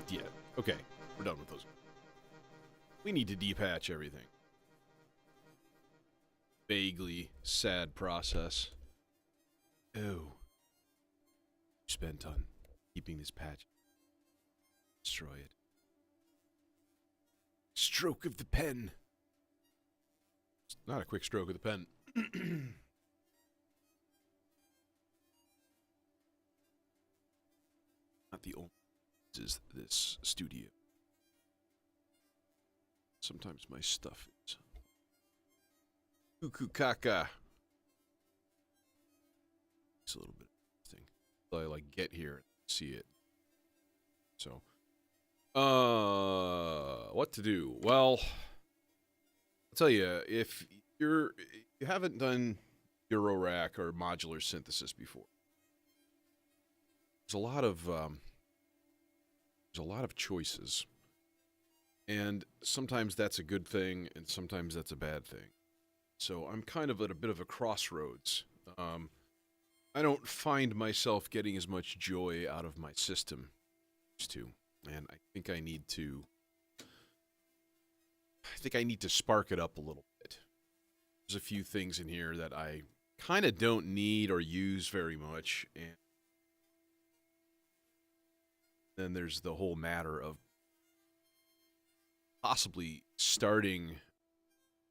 Yeah. Okay, we're done with those. We need to depatch everything. Vaguely sad process. Oh. Spent on keeping this patch. Destroy it. Stroke of the pen. It's not a quick stroke of the pen. Not the only is this studio. Sometimes my stuff is cuckoo caca. It's a little bit of thing. I like get here and see it. So, what to do? Well, I'll tell you, if you haven't done Eurorack or modular synthesis before, there's a lot of choices, and sometimes that's a good thing, and sometimes that's a bad thing. So I'm kind of at a bit of a crossroads. I don't find myself getting as much joy out of my system as to, and I think I need to spark it up a little bit. There's a few things in here that I kind of don't need or use very much, and then there's the whole matter of possibly starting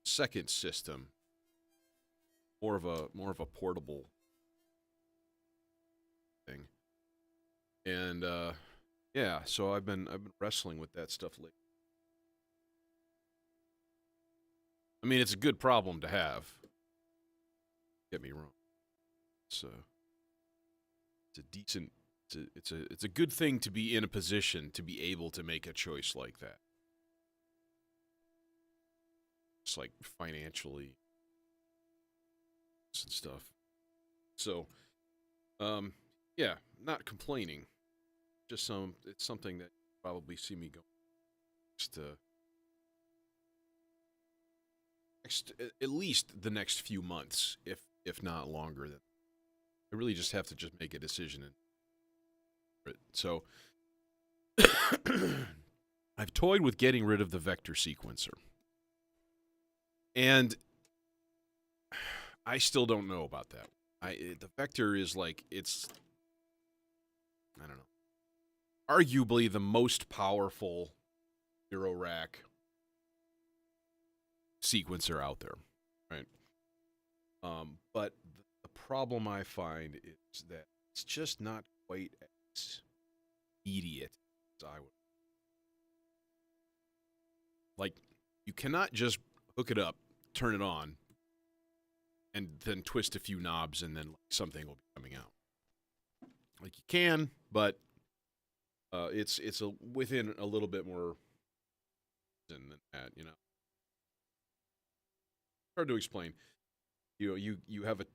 second system, more of a portable thing. And yeah, so I've been wrestling with that stuff lately. I mean, it's a good problem to have. Get me wrong. It's a decent. It's a good thing to be in a position to be able to make a choice like that. It's like financially and stuff. So, yeah, not complaining. Just it's something that you probably see me go at least the next few months, if not longer. Then I really just have to make a decision. So, I've toyed with getting rid of the vector sequencer. And I still don't know about that. The vector is like, I don't know, arguably the most powerful Eurorack sequencer out there, right? But the problem I find is that it's just not quite as immediate as I would. Like, you cannot just hook it up, turn it on, and then twist a few knobs, and then something will be coming out. Like, you can, but it's within a little bit more than that, you know. Hard to explain. You know, you have a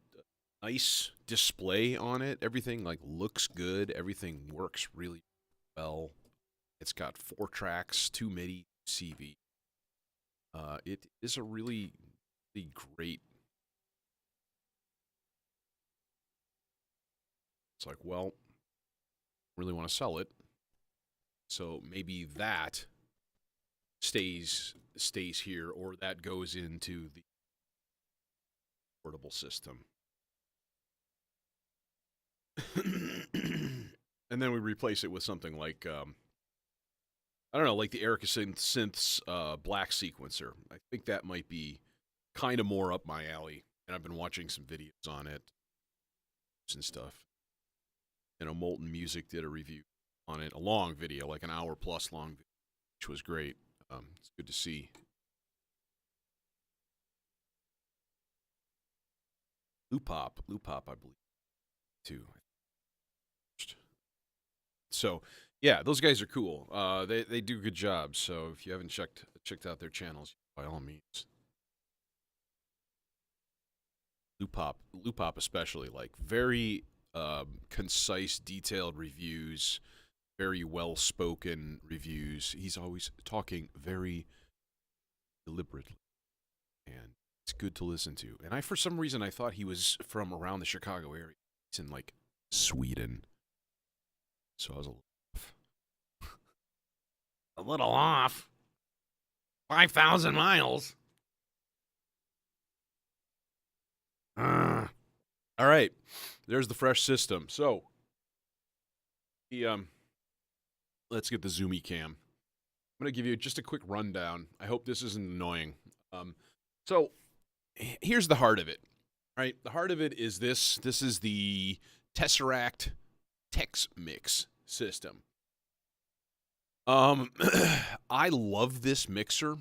nice display on it. Everything like looks good. Everything works really well. It's got 4 tracks, 2 MIDI, CV. It is a really, really great. It's like, well, really want to sell it, so maybe that stays here, or that goes into the portable system. And then we replace it with something like I don't know, like the Erica Synths black sequencer. I think that might be kind of more up my alley, and I've been watching some videos on it and stuff. You know, Molten Music did a review on it, a long video, like an hour plus long video, which was great. It's good to see. Loopop, I believe, too. So, yeah, those guys are cool. They do a good job. So if you haven't checked out their channels, by all means. Loopop especially, like very concise, detailed reviews, very well-spoken reviews. He's always talking very deliberately, and it's good to listen to. And for some reason, I thought he was from around the Chicago area. He's in, like, Sweden. So I was a little off. 5,000 miles. All right. There's the fresh system. So, let's get the zoomy cam. I'm going to give you just a quick rundown. I hope this isn't annoying. So, here's the heart of it. Right? The heart of it is this. This is the Tesseract Tex Mix system. I love this mixer,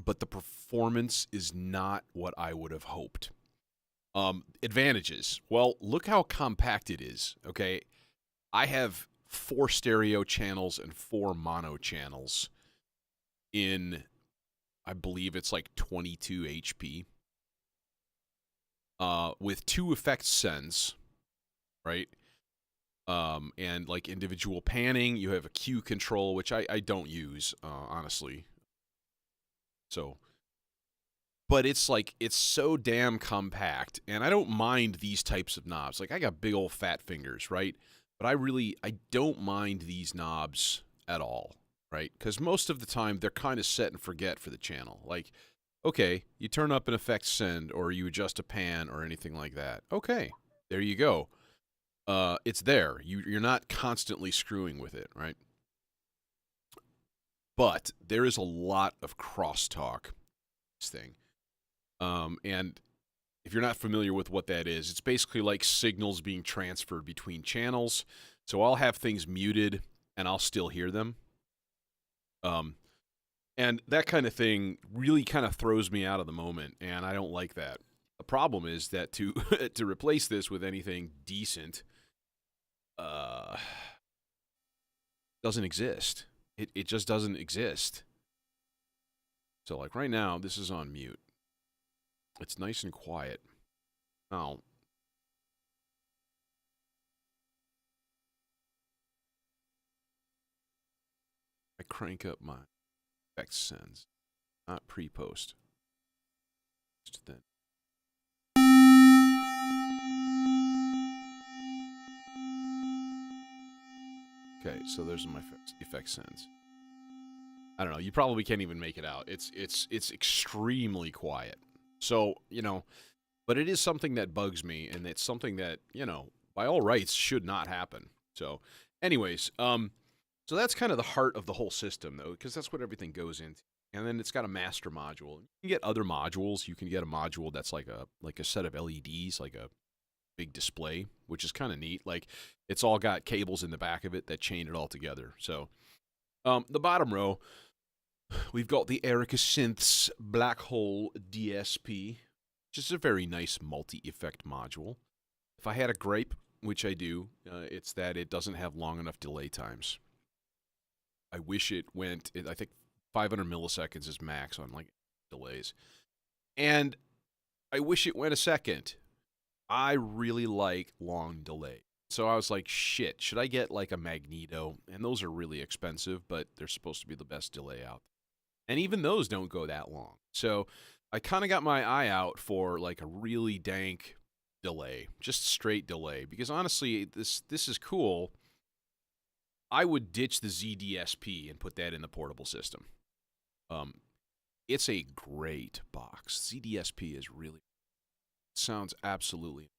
but the performance is not what I would have hoped. Advantages. Well, look how compact it is, okay? I have 4 stereo channels and 4 mono channels in, I believe it's like 22 HP. With 2 effect sends, right? And like individual panning, you have a Q control, which I don't use, honestly. So, but it's like, it's so damn compact, and I don't mind these types of knobs. Like, I got big old fat fingers, right? But I don't mind these knobs at all, right? Because most of the time, they're kind of set and forget for the channel. Like, okay, you turn up an effect send, or you adjust a pan, or anything like that. Okay, there you go. It's there. You're not constantly screwing with it, right? But there is a lot of crosstalk, this thing. And if you're not familiar with what that is, it's basically like signals being transferred between channels. So I'll have things muted, and I'll still hear them. And that kind of thing really kind of throws me out of the moment, and I don't like that. The problem is that to replace this with anything decent doesn't exist. It just doesn't exist. So, like, right now, this is on mute. It's nice and quiet. Now, I crank up my effect sends, not pre-post. Just then. Okay, so there's my effect sends. I don't know. You probably can't even make it out. It's extremely quiet. So, you know, but it is something that bugs me, and it's something that, you know, by all rights should not happen. So, anyways, so that's kind of the heart of the whole system, though, because that's what everything goes into. And then it's got a master module. You can get other modules. You can get a module that's like a set of LEDs, like a big display, which is kind of neat. Like, it's all got cables in the back of it that chain it all together. So, the bottom row, we've got the Erica Synths Black Hole DSP, which is a very nice multi-effect module. If I had a gripe, which I do, it's that it doesn't have long enough delay times. I wish it went, I think 500 milliseconds is max on, like, delays. And I wish it went a second. I really like long delay. So I was like, shit, should I get like a Magneto? And those are really expensive, but they're supposed to be the best delay out. And even those don't go that long. So I kind of got my eye out for like a really dank delay, just straight delay. Because honestly, this is cool. I would ditch the ZDSP and put that in the portable system. It's a great box. ZDSP is really sounds absolutely.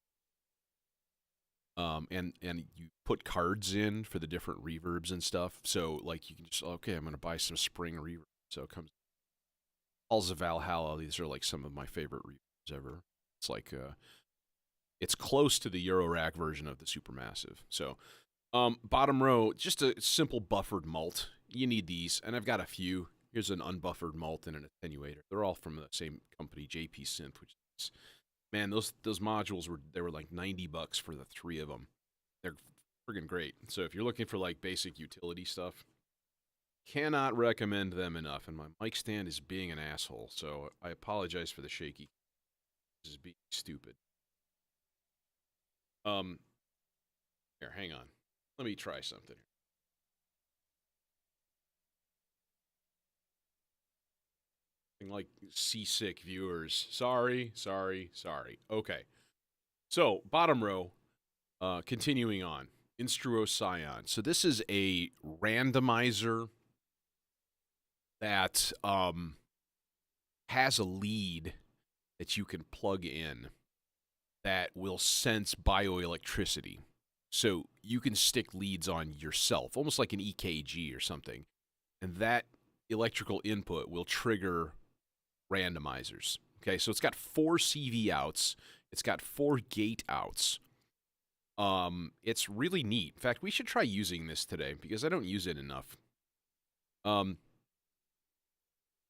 And you put cards in for the different reverbs and stuff. So like you can just okay, I'm gonna buy some spring reverb. So it comes Halls of Valhalla. These are like some of my favorite reverbs ever. It's like it's close to the Eurorack version of the Supermassive. So bottom row, just a simple buffered mult. You need these, and I've got a few. Here's an unbuffered mult and an attenuator. They're all from the same company, JP Synth, which is, man, those modules were like $90 for the 3 of them. They're friggin' great. So if you're looking for like basic utility stuff, cannot recommend them enough. And my mic stand is being an asshole, so I apologize for the shaky. This is being stupid. Here, hang on. Let me try something. Like seasick viewers. Sorry. Okay. So, bottom row, continuing on. Instruo Scion. So this is a randomizer that has a lead that you can plug in that will sense bioelectricity. So you can stick leads on yourself, almost like an EKG or something. And that electrical input will trigger randomizers. Okay, so it's got 4 CV outs. It's got 4 gate outs. It's really neat. In fact, we should try using this today because I don't use it enough.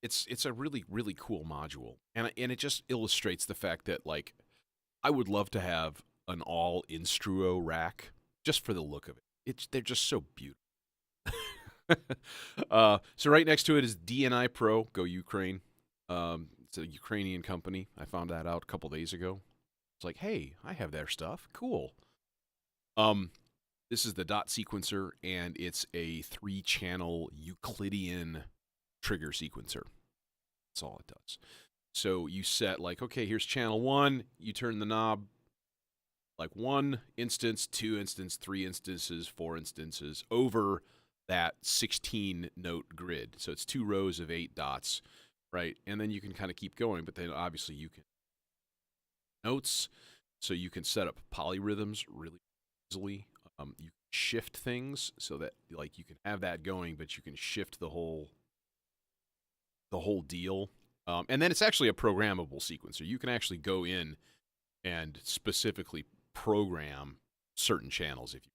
It's a really, really cool module. And it just illustrates the fact that, like, I would love to have an all Instruo rack just for the look of it. They're just so beautiful. So right next to it is DNI Pro, go Ukraine. It's a Ukrainian company. I found that out a couple days ago. It's like, hey, I have their stuff. Cool. This is the dot sequencer, and it's a 3-channel Euclidean trigger sequencer. That's all it does. So you set like, okay, here's channel 1. You turn the knob like 1 instance, 2 instances, 3 instances, 4 instances over that 16-note grid. So it's 2 rows of 8 dots, right? And then you can kind of keep going, but then obviously you can notes, so you can set up polyrhythms really easily. You can shift things so that like you can have that going, but you can shift the whole deal. And then it's actually a programmable sequencer. You can actually go in and specifically program certain channels if you.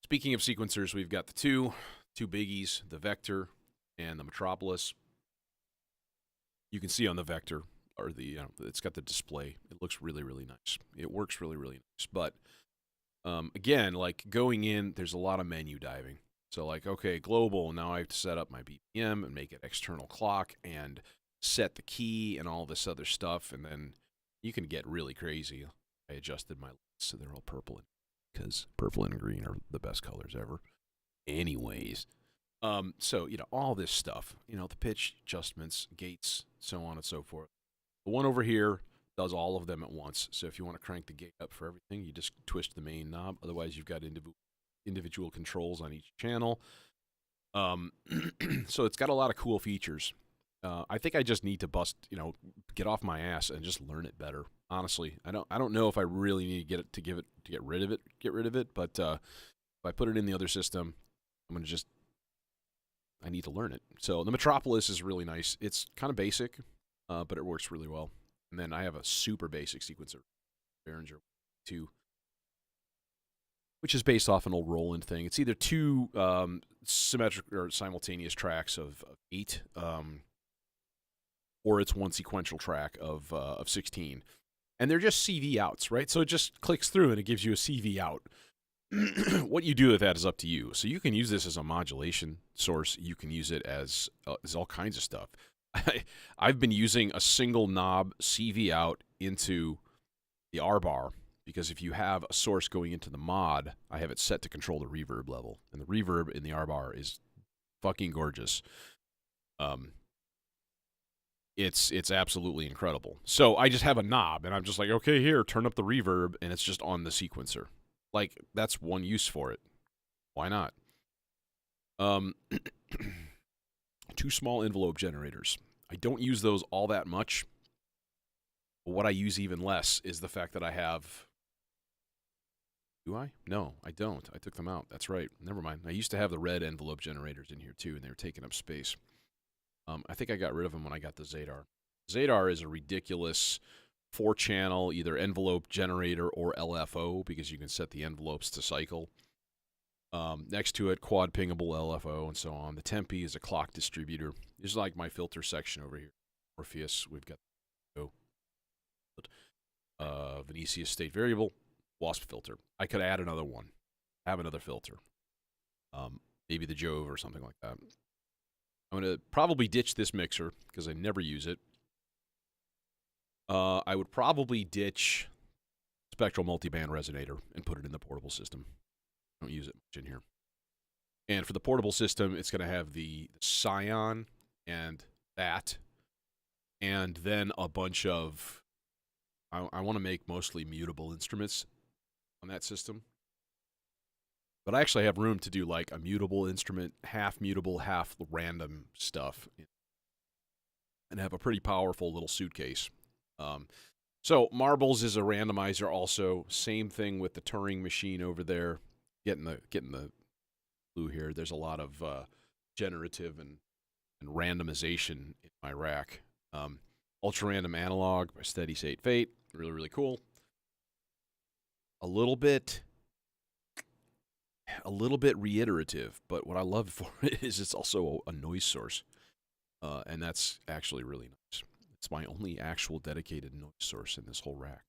Speaking of sequencers, we've got the two biggies, the Vector and the Metropolis. You can see on the Vector, or the it's got the display. It looks really, really nice. It works really, really nice. But again, like going in, there's a lot of menu diving. So like, okay, global, now I have to set up my BPM and make it external clock and set the key and all this other stuff. And then you can get really crazy. I adjusted my lights so they're all purple, because purple and green are the best colors ever. Anyways, so, all this stuff, the pitch adjustments, gates, so on and so forth. The one over here does all of them at once. So if you want to crank the gate up for everything, you just twist the main knob. Otherwise, you've got individual controls on each channel. So it's got a lot of cool features. I think I just need to get off my ass and just learn it better. Honestly, I don't know if I really need to get rid of it. But if I put it in the other system, I need to learn it. So the Metropolis is really nice. It's kind of basic, but it works really well. And then I have a super basic sequencer, Behringer 2, which is based off an old Roland thing. It's either 2 symmetric or simultaneous tracks of 8, or it's 1 sequential track of 16. And they're just CV outs, right? So it just clicks through and it gives you a CV out. What you do with that is up to you. So you can use this as a modulation source. You can use it as all kinds of stuff. I've been using a single knob CV out into the R bar, because if you have a source going into the mod, I have it set to control the reverb level. And the reverb in the R bar is fucking gorgeous. Um, it's absolutely incredible. So I just have a knob, and I'm just like, okay, here, turn up the reverb, and it's just on the sequencer. Like, that's one use for it. Why not? 2 small envelope generators. I don't use those all that much. But what I use even less is the fact that I have. Do I? No, I don't. I took them out. That's right. Never mind. I used to have the red envelope generators in here too, and they were taking up space. I think I got rid of them when I got the Zadar. Zadar is a ridiculous 4-channel either envelope generator or LFO because you can set the envelopes to cycle. Next to it, quad pingable LFO and so on. The Tempe is a clock distributor. This is like my filter section over here. Orpheus, we've got Venetia state variable, Wasp filter. I could add another one, have another filter. Maybe the Jove or something like that. I'm going to probably ditch this mixer because I never use it. I would probably ditch Spectral Multiband Resonator and put it in the portable system. I don't use it much in here. And for the portable system, it's going to have the Scion and that, and then a bunch of, I want to make mostly mutable instruments on that system. But I actually have room to do like a mutable instrument, half mutable, half random stuff, and have a pretty powerful little suitcase. So Marbles is a randomizer also. Same thing with the Turing machine over there. Getting the blue here. There's a lot of generative and randomization in my rack. Ultra random analog by Steady State Fate. Really, really cool. A little bit reiterative, but what I love for it is it's also a noise source. And that's actually really nice. It's my only actual dedicated noise source in this whole rack,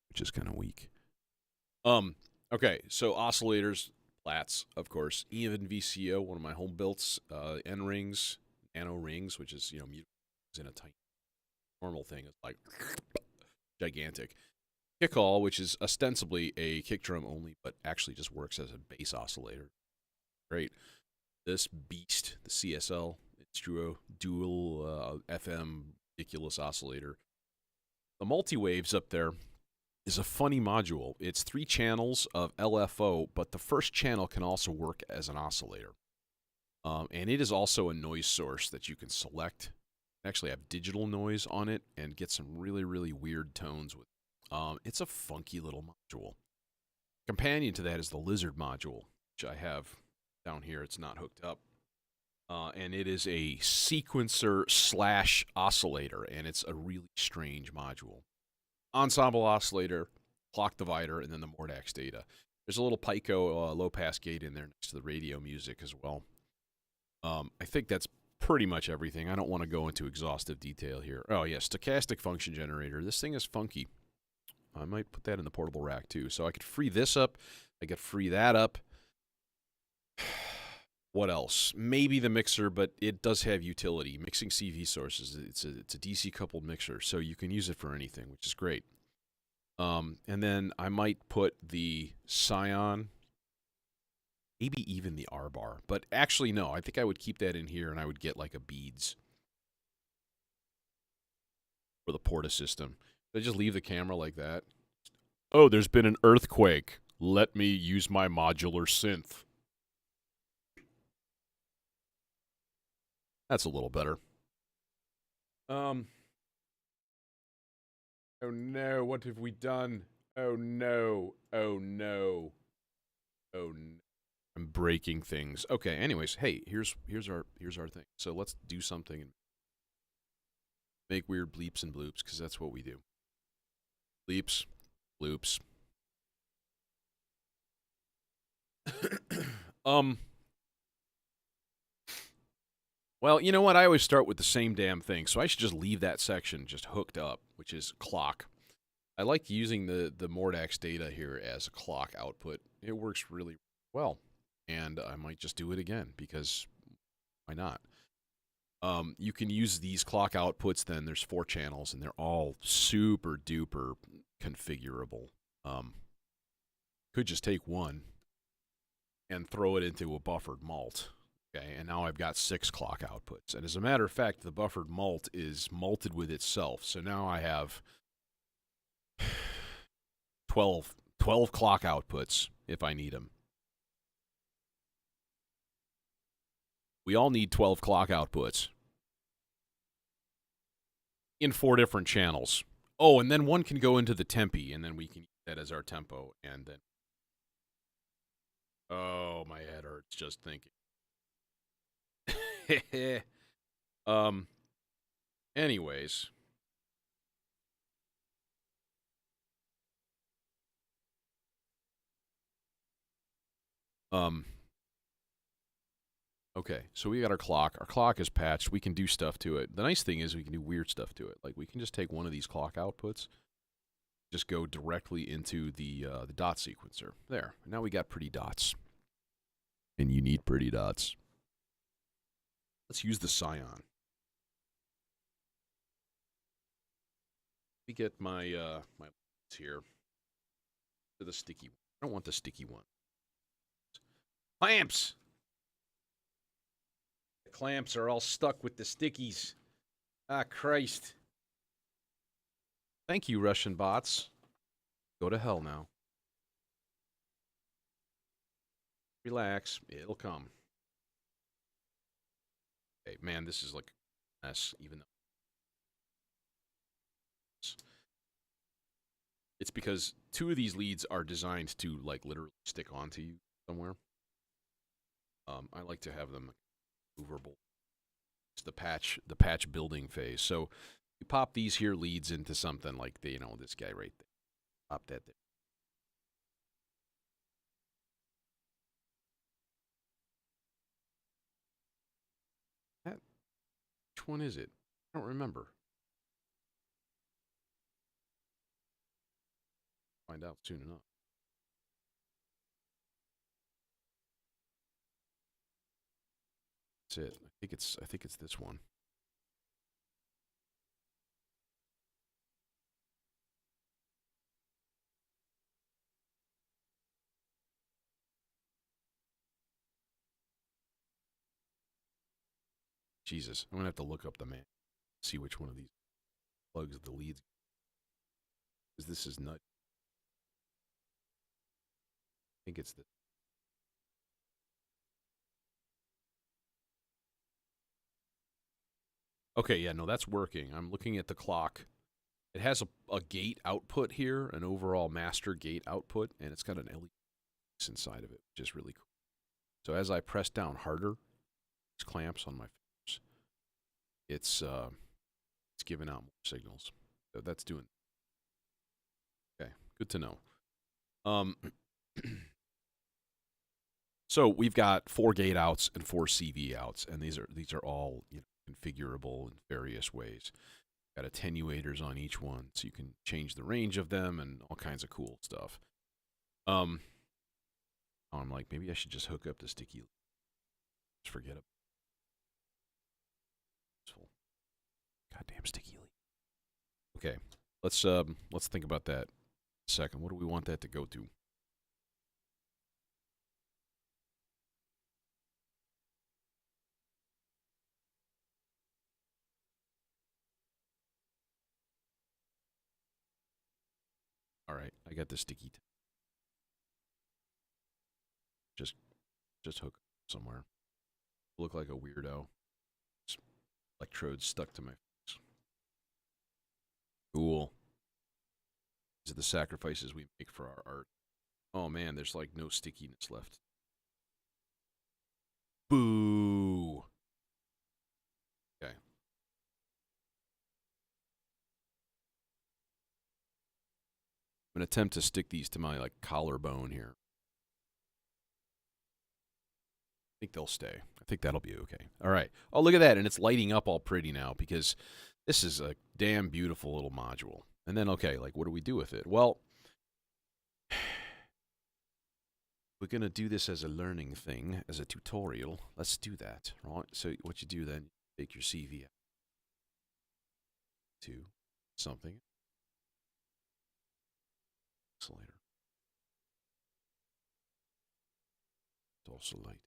which is kind of weak. Okay, so oscillators, flats, of course. Even VCO, one of my home builts, N rings, nano rings, which is, mute in a tiny normal thing. It's like gigantic. Kickall, which is ostensibly a kick drum only, but actually just works as a bass oscillator. Great. This beast, the CSL, Instruo dual FM ridiculous oscillator. The multi-waves up there is a funny module. It's 3 channels of LFO, but the first channel can also work as an oscillator. And it is also a noise source that you can select. Actually have digital noise on it and get some really, really weird tones with it. It's a funky little module. Companion to that is the Lizard module, which I have down here. It's not hooked up. And it is a sequencer / oscillator, and it's a really strange module. Ensemble oscillator, clock divider, and then the Mordax data. There's a little Pico low-pass gate in there next to the radio music as well. I think that's pretty much everything. I don't want to go into exhaustive detail here. Oh, yeah, stochastic function generator. This thing is funky. I might put that in the portable rack, too. So I could free this up. I could free that up. What else? Maybe the mixer, but it does have utility. Mixing CV sources. It's a DC-coupled mixer, so you can use it for anything, which is great. And then I might put the Scion, maybe even the R-bar. But actually, no. I think I would keep that in here, and I would get like a beads for the Porta system. Did I just leave the camera like that? Oh, there's been an earthquake. Let me use my modular synth. That's a little better. Oh no, what have we done? Oh no. Oh no. Oh no. I'm breaking things. Okay, anyways, hey, here's our thing. So let's do something and make weird bleeps and bloops, because that's what we do. Bleeps, bloops. Well, you know what? I always start with the same damn thing, so I should just leave that section just hooked up, which is clock. I like using the Mordax data here as a clock output. It works really well, and I might just do it again, because why not? You can use these clock outputs, then there's 4 channels, and they're all super duper configurable. Could just take one and throw it into a buffered malt. Okay, and now I've got 6 clock outputs. And as a matter of fact, the buffered mult is malted with itself. So now I have 12 clock outputs if I need them. We all need 12 clock outputs in 4 different channels. Oh, and then one can go into the tempi, and then we can use that as our tempo. And then, oh, my head hurts just thinking. Anyways. Okay, so we got our clock. Our clock is patched. We can do stuff to it. The nice thing is we can do weird stuff to it. Like we can just take one of these clock outputs, just go directly into the dot sequencer. There. Now we got pretty dots. And you need pretty dots. Let's use the Scion. Let me get my my here to the sticky one. I don't want the sticky one. Clamps! The clamps are all stuck with the stickies. Ah, Christ. Thank you, Russian bots. Go to hell now. Relax. It'll come. Okay, man, this is like a mess, even though it's because 2 of these leads are designed to, like, literally stick onto you somewhere. I like to have them movable. It's the patch building phase. So you pop these here leads into something like the, this guy right there. Pop that there. Which one is it? I don't remember. Find out soon enough. That's it. I think it's this one. Jesus, I'm gonna have to look up the man, see which one of these plugs the leads. Because this is nut. I think it's this. Okay, yeah, no, that's working. I'm looking at the clock. It has a gate output here, an overall master gate output, and it's got an LED inside of it, which is really cool. So as I press down harder, these clamps on my fingers, it's giving out more signals. So that's doing. Okay, good to know. So we've got 4 gate outs and 4 CV outs, and these are all configurable in various ways. Got attenuators on each one, so you can change the range of them and all kinds of cool stuff. I'm like, maybe I should just hook up the sticky. Just forget it. Goddamn sticky lead. Okay, let's think about that a second. What do we want that to go to? All right, I got the sticky. Just hook somewhere. Look like a weirdo. Electrodes stuck to my face. Cool. These are the sacrifices we make for our art. Oh man, there's like no stickiness left. Boo. Okay. I'm gonna attempt to stick these to my like collarbone here. I think they'll stay. I think that'll be okay. All right. Oh, look at that. And it's lighting up all pretty now because this is a damn beautiful little module. And then, okay, like what do we do with it? Well, we're going to do this as a learning thing, as a tutorial. Let's do that, right? So what you do then, take your CV out to something. Oscillator. It's also light.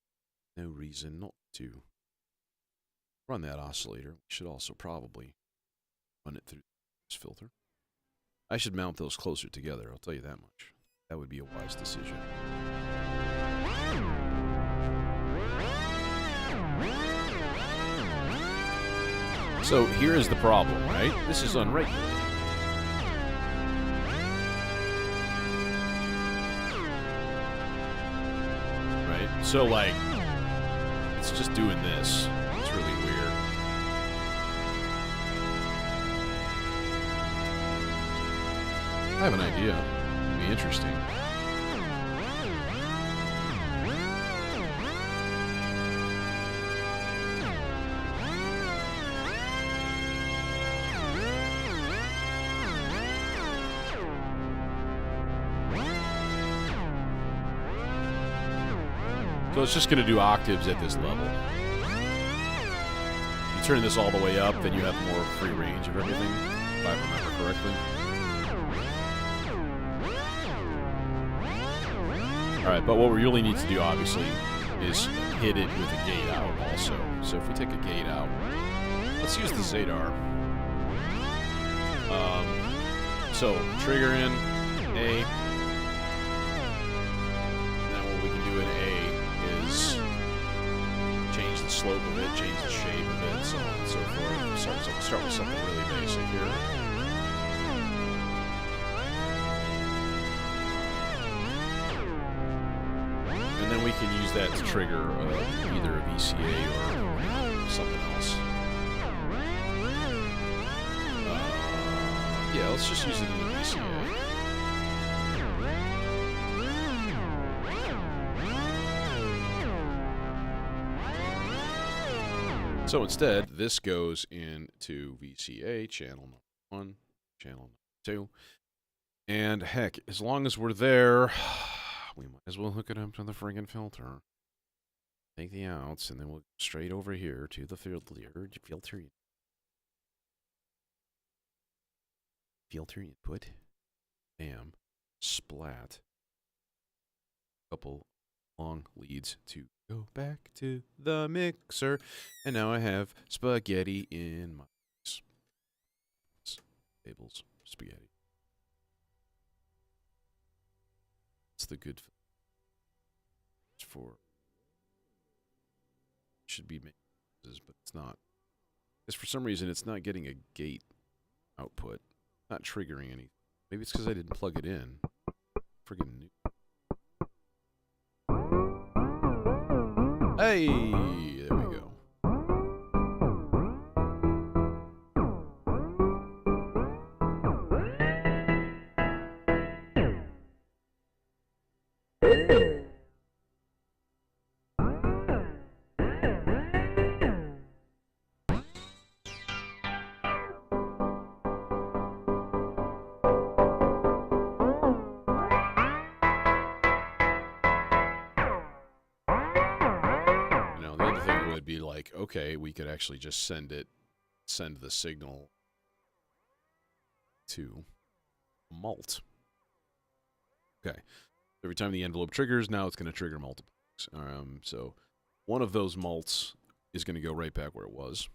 No reason not to run that oscillator, we should also probably run it through this filter. I should mount those closer together, I'll tell you that much. That would be a wise decision. So here is the problem, right? This is unregulated. Right? So, like, it's just doing this. It's really weird. I have an idea. It'd be interesting. So it's just going to do octaves at this level. You turn this all the way up, then you have more free range of everything, if I remember correctly. Alright, but what we really need to do, obviously, is hit it with a gate out also. So if we take a gate out, let's use the Zadar. So, trigger in A. Then what we can do in A is change the slope of it, change the shape of it, so on and so forth. Start with something really basic here. And then we can use that to trigger either a VCA or something else. Yeah, let's just use it in a VCA. So instead, this goes into VCA, channel number 1, channel number 2. And heck, as long as we're there, we might as well hook it up to the friggin' filter. Take the outs, and then we'll go straight over here to the filter input. Bam. Splat. Couple long leads to go back to the mixer. And now I have spaghetti in my tables. Spaghetti. It's the good for should be mixes, but it's not. Because for some reason it's not getting a gate output. Not triggering anything. Maybe it's because I didn't plug it in. Friggin' new. Hey! There we go. Okay, we could actually just send the signal to mult. Okay. Every time the envelope triggers, now it's going to trigger multiple. So one of those mults is going to go right back where it was.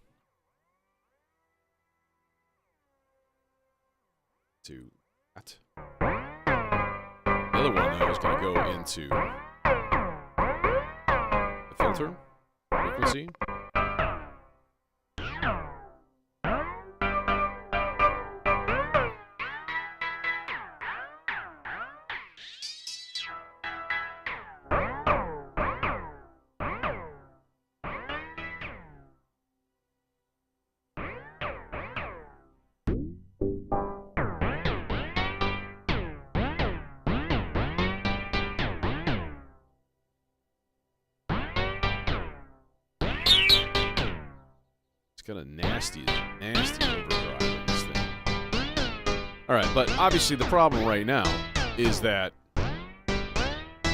To that. The other one, though, is going to go into the filter frequency. Got a nasty overdrive in this thing. Alright, but obviously the problem right now is that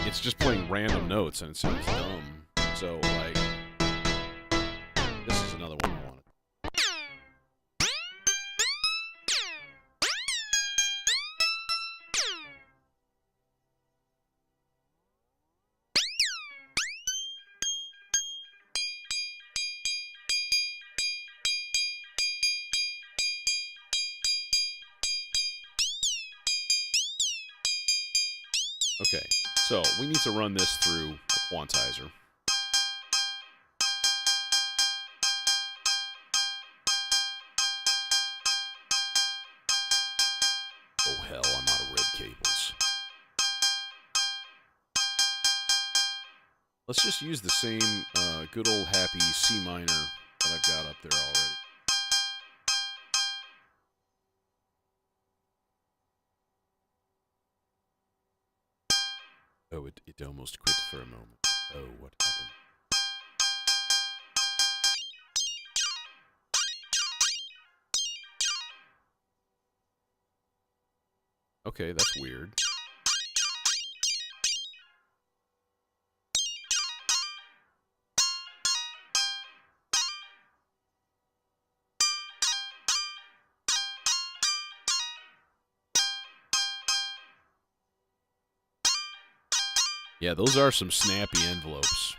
it's just playing random notes and it sounds dumb. So, like, this is another one I wanted. Okay, so we need to run this through a quantizer. Oh hell, I'm out of red cables. Let's just use the same good old happy C minor that I've got up there already. Oh, it almost quit for a moment. Oh, what happened? Okay, that's weird. Yeah, those are some snappy envelopes.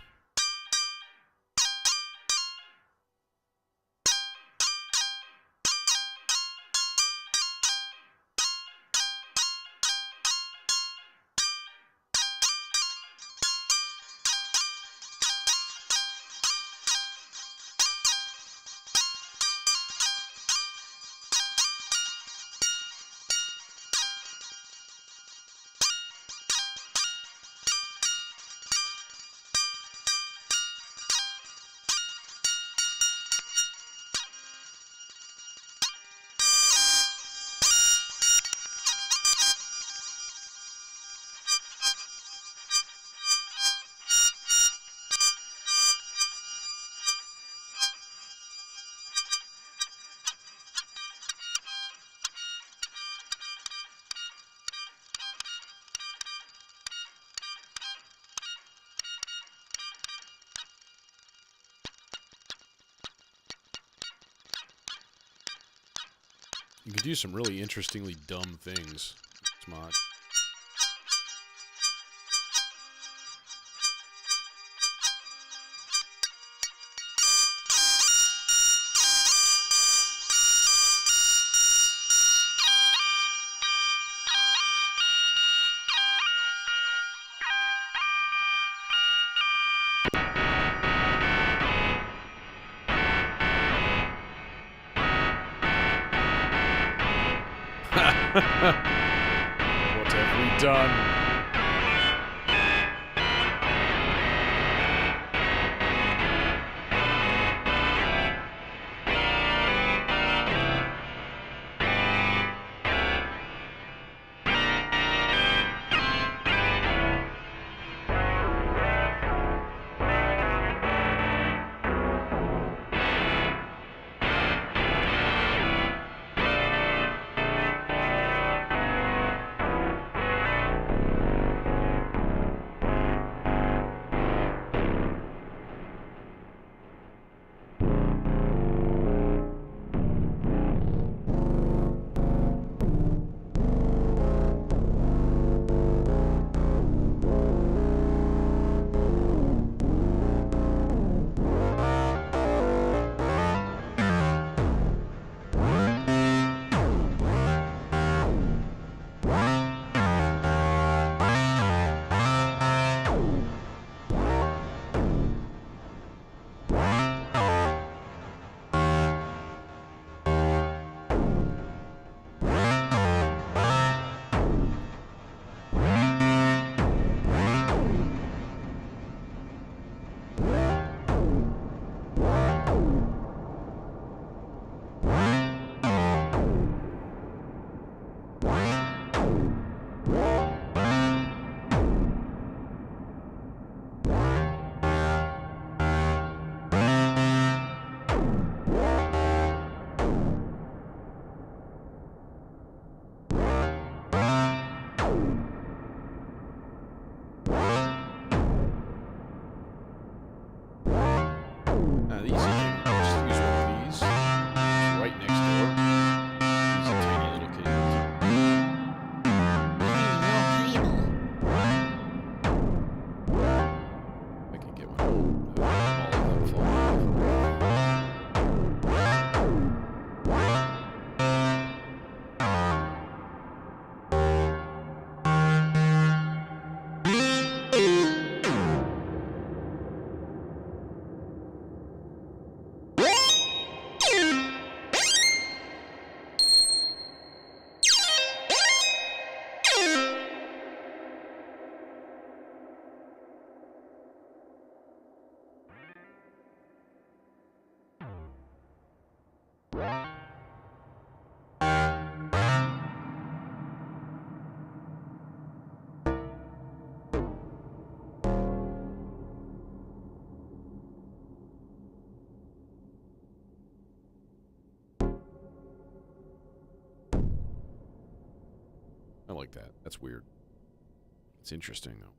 You can do some really interestingly dumb things, Smod. What have we done? I like that. That's weird. It's interesting, though.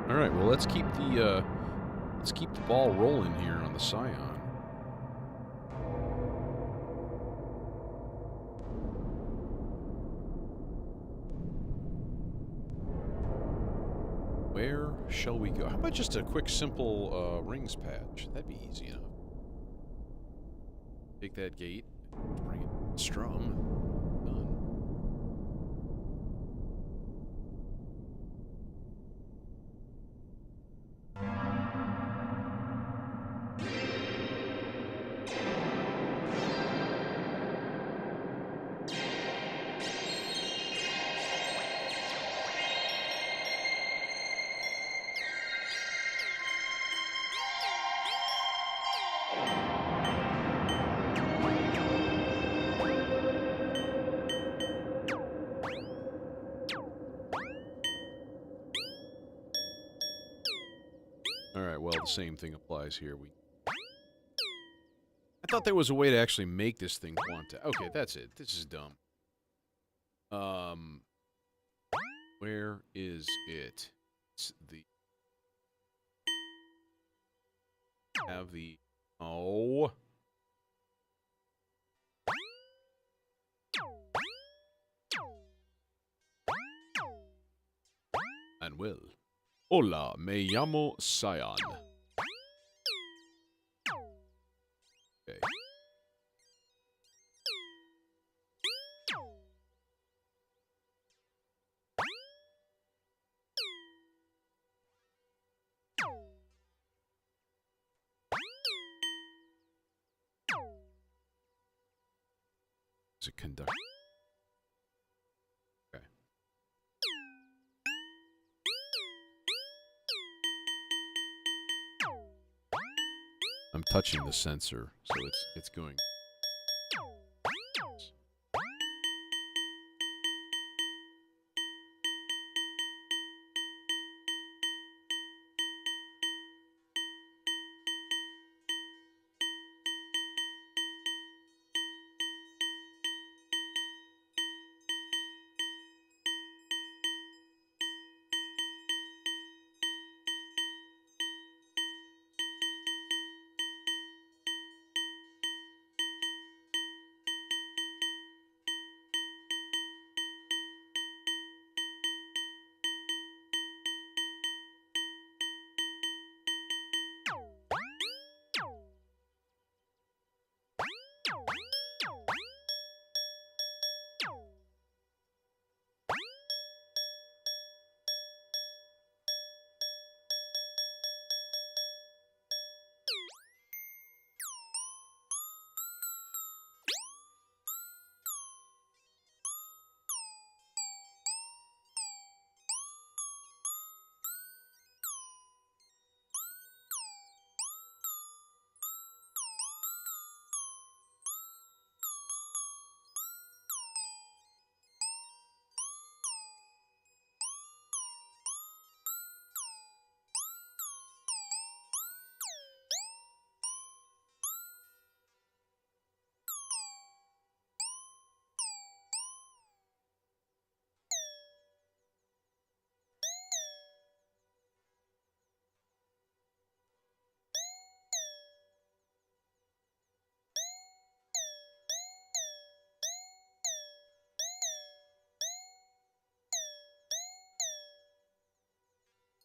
All right, well, let's keep the ball rolling here on the Scion. Where shall we go? How about just a quick, simple rings patch? That'd be easy enough. Take that gate, bring it, strum, done. Alright, well, the same thing applies here. I thought there was a way to actually make this thing quanta. Okay, that's it. This is dumb. Where is it? It's the... Have the... Oh... And will. Hola, me llamo Scion. Okay. Is it conduct? Okay. I'm touching the sensor, so it's going.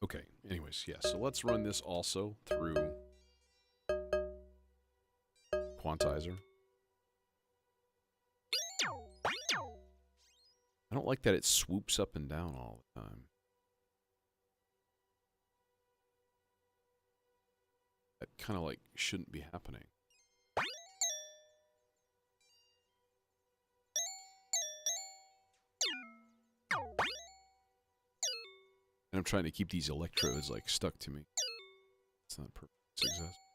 Okay, anyways, yeah, so let's run this also through quantizer. I don't like that it swoops up and down all the time. That kind of like shouldn't be happening. And I'm trying to keep these electrodes, like, stuck to me. It's not perfect success.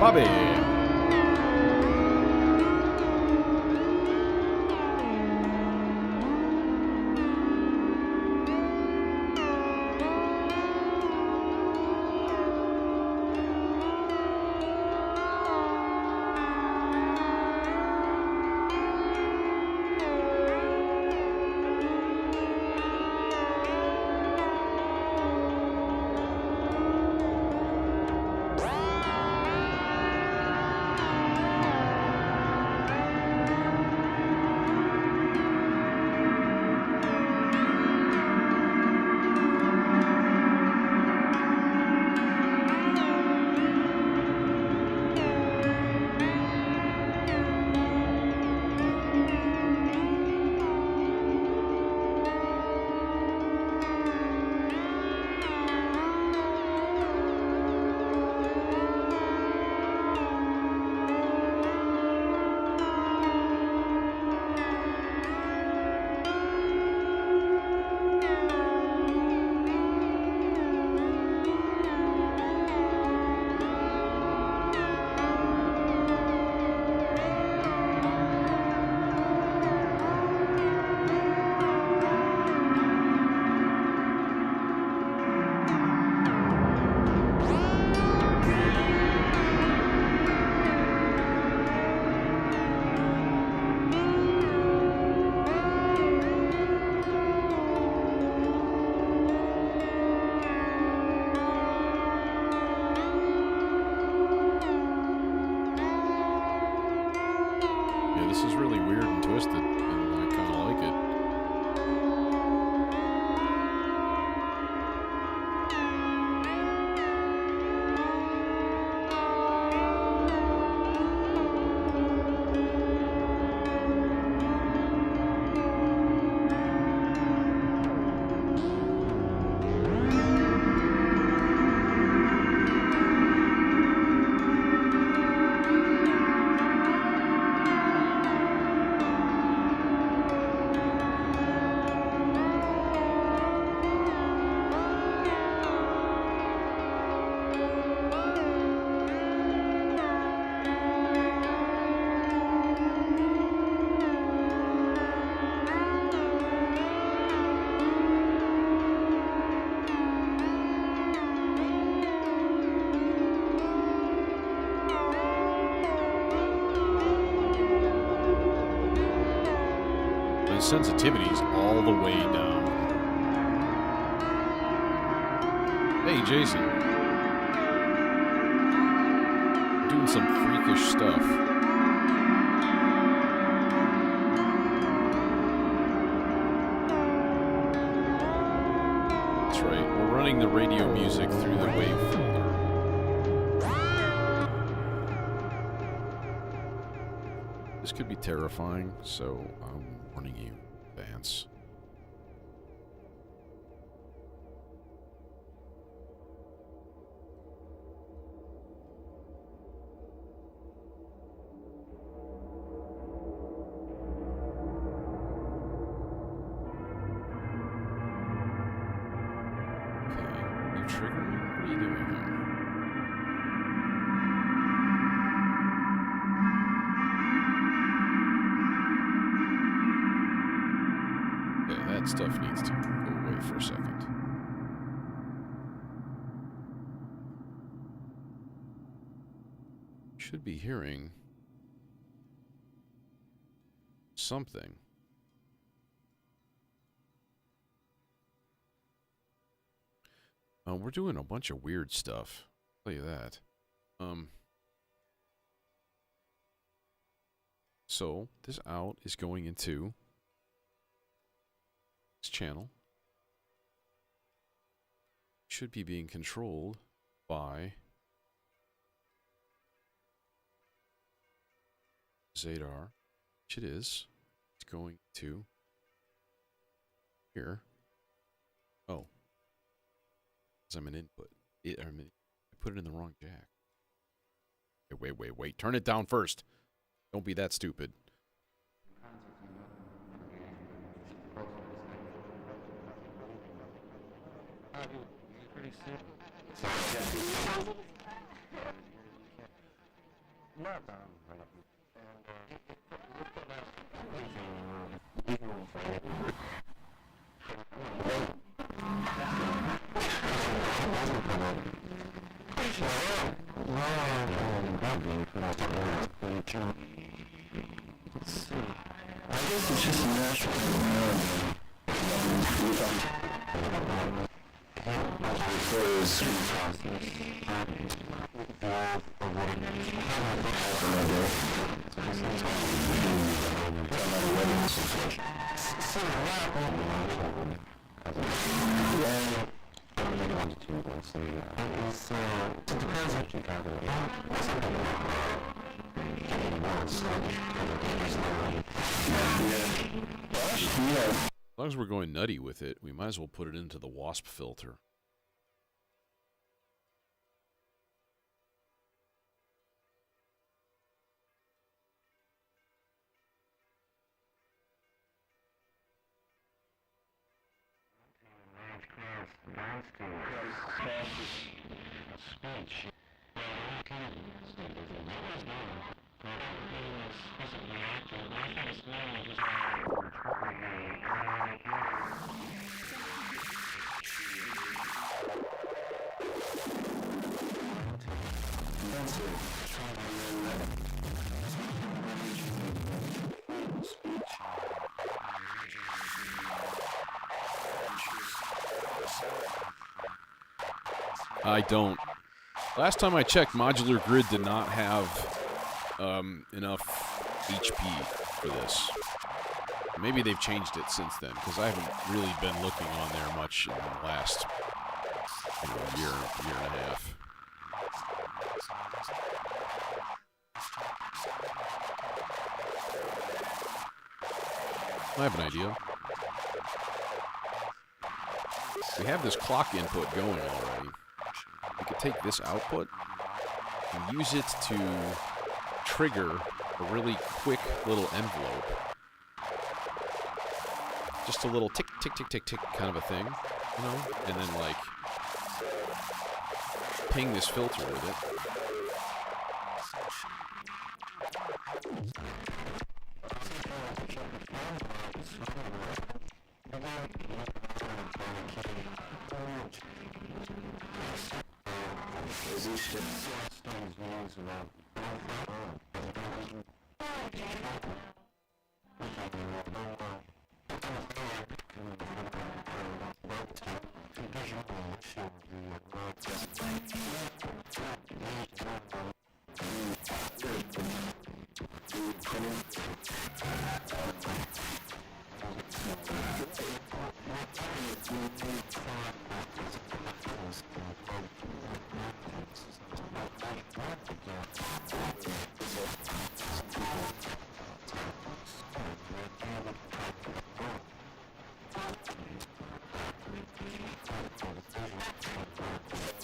Bobby. This is really weird and twisted, and I kind of like it. Sensitivity's all the way down. Hey, Jason. Doing some freakish stuff. That's right. We're running the radio music through the wave folder. This could be terrifying, so I'm warning you in advance. Okay, you triggering? What are you doing here? That stuff needs to go away for a second. Should be hearing something. We're doing a bunch of weird stuff. I'll tell you that. So this out is going into channel. Should be being controlled by Zadar, which it is. It's going to here. Oh, because I'm an input. I put it in the wrong jack. Wait. Turn it down first. Don't be that stupid. As long as we're going nutty with it, we might as well put it into the wasp filter. I don't. Last time I checked, Modular Grid did not have enough HP for this. Maybe they've changed it since then, because I haven't really been looking on there much in the last year and a half. I have an idea. We have this clock input going already. We could take this output and use it to trigger a really quick little envelope. Just a little tick, tick, tick, tick, tick kind of a thing, you know? And then, like, ping this filter with it.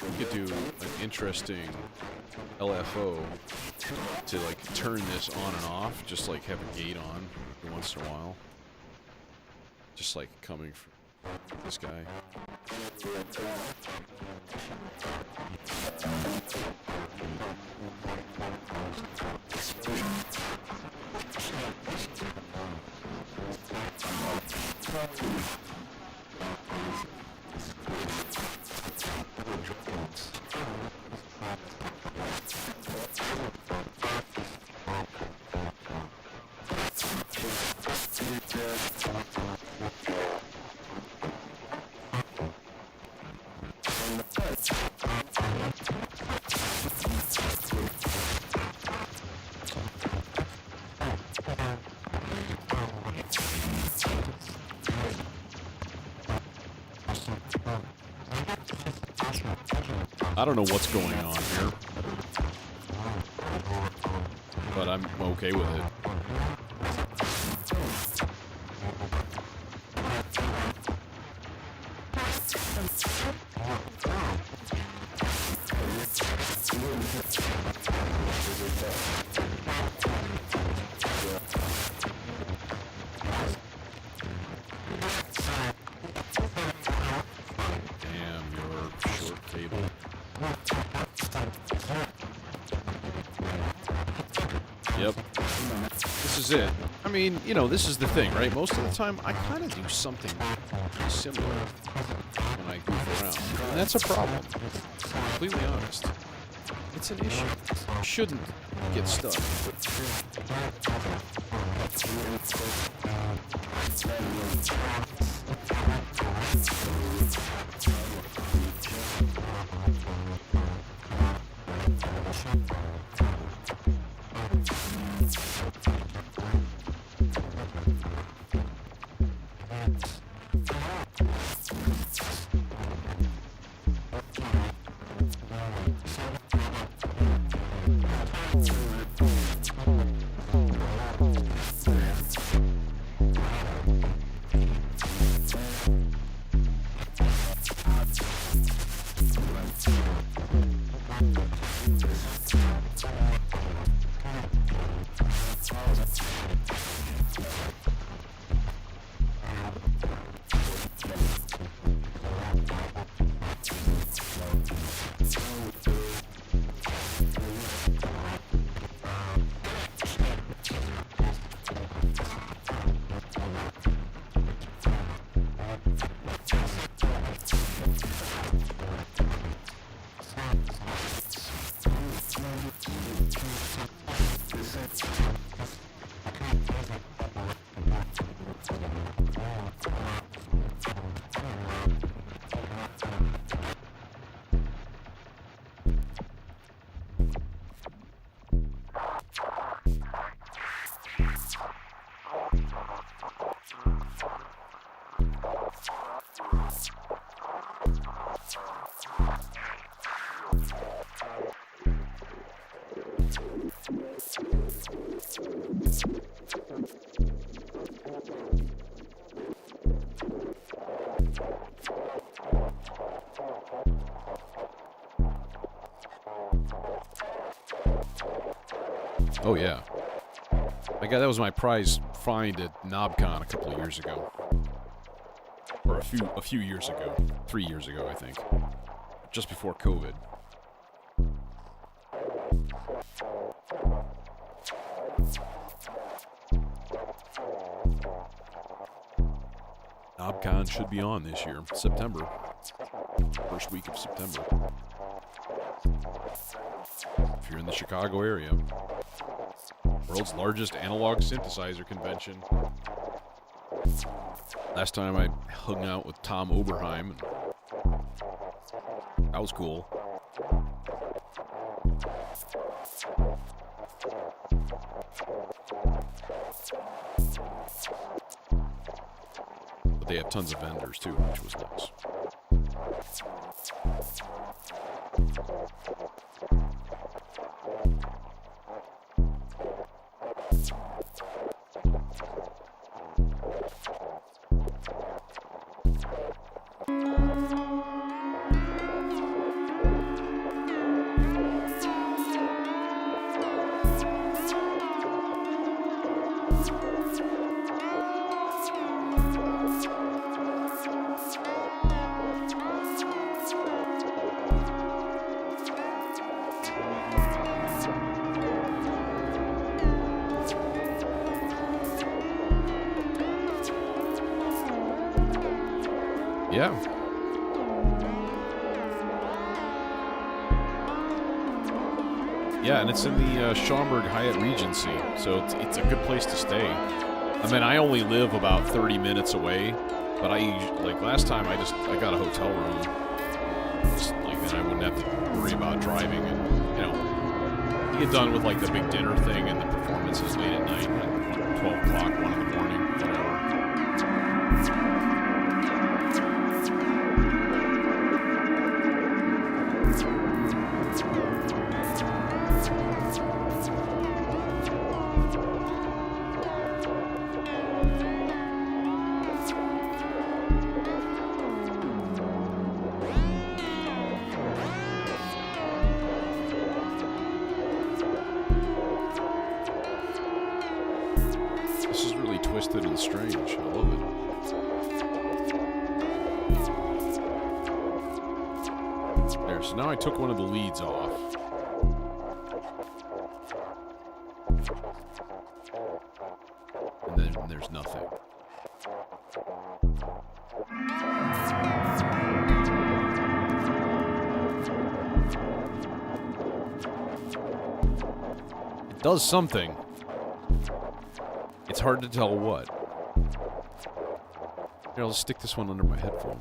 We could do an interesting LFO to, like, turn this on and off, just like have a gate on every once in a while. Just like coming from this guy. I don't know what's going on here, but I'm okay with it. Damn, your short cable. Yep. This is it. I mean, you know, this is the thing, right? Most of the time, I kind of do something similar when I goof around. And that's a problem. Completely honest. It's an issue. You shouldn't get stuck. Oh yeah. That was my prize find at KnobCon a couple of years ago. Or a few years ago. 3 years ago, I think. Just before COVID. KnobCon should be on this year. September. First week of September. If you're in the Chicago area. World's largest analog synthesizer convention. Last time I hung out with Tom Oberheim. That was cool. But they have tons of vendors too, which was nice. Yeah. Yeah, and it's in the Schaumburg Hyatt Regency, so it's a good place to stay. I mean, I only live about 30 minutes away, but I usually, like last time, I got a hotel room. Just like then I wouldn't have to worry about driving, and you know, you get done with like the big dinner thing and the performances late at night, like 12 o'clock, 1 in the morning, whatever. This is really twisted and strange. I love it. There, so now I took one of the leads off. there's nothing. It does something. It's hard to tell what. Here, I'll stick this one under my headphone.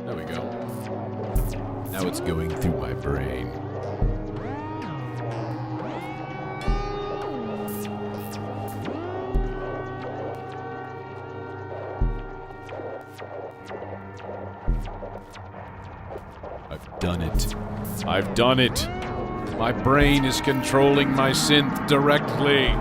There we go. Now it's going through my brain. I've done it. I've done it. My brain is controlling my synth directly.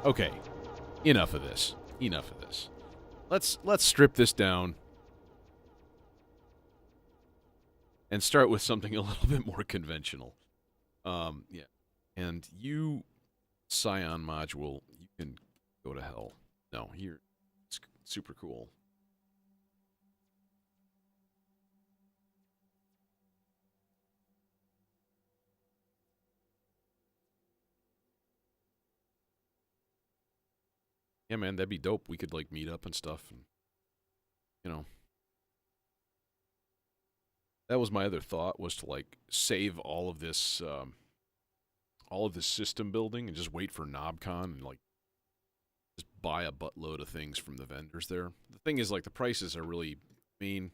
Okay. Enough of this. Enough of this. Let's strip this down and start with something a little bit more conventional. Yeah. And you, Scion module, you can go to hell. No, here, it's super cool. Yeah, man, that'd be dope. We could, like, meet up and stuff. And, you know. That was my other thought, was to, like, save all of this system building and just wait for NobCon and, like, just buy a buttload of things from the vendors there. The thing is, like, the prices are really mean.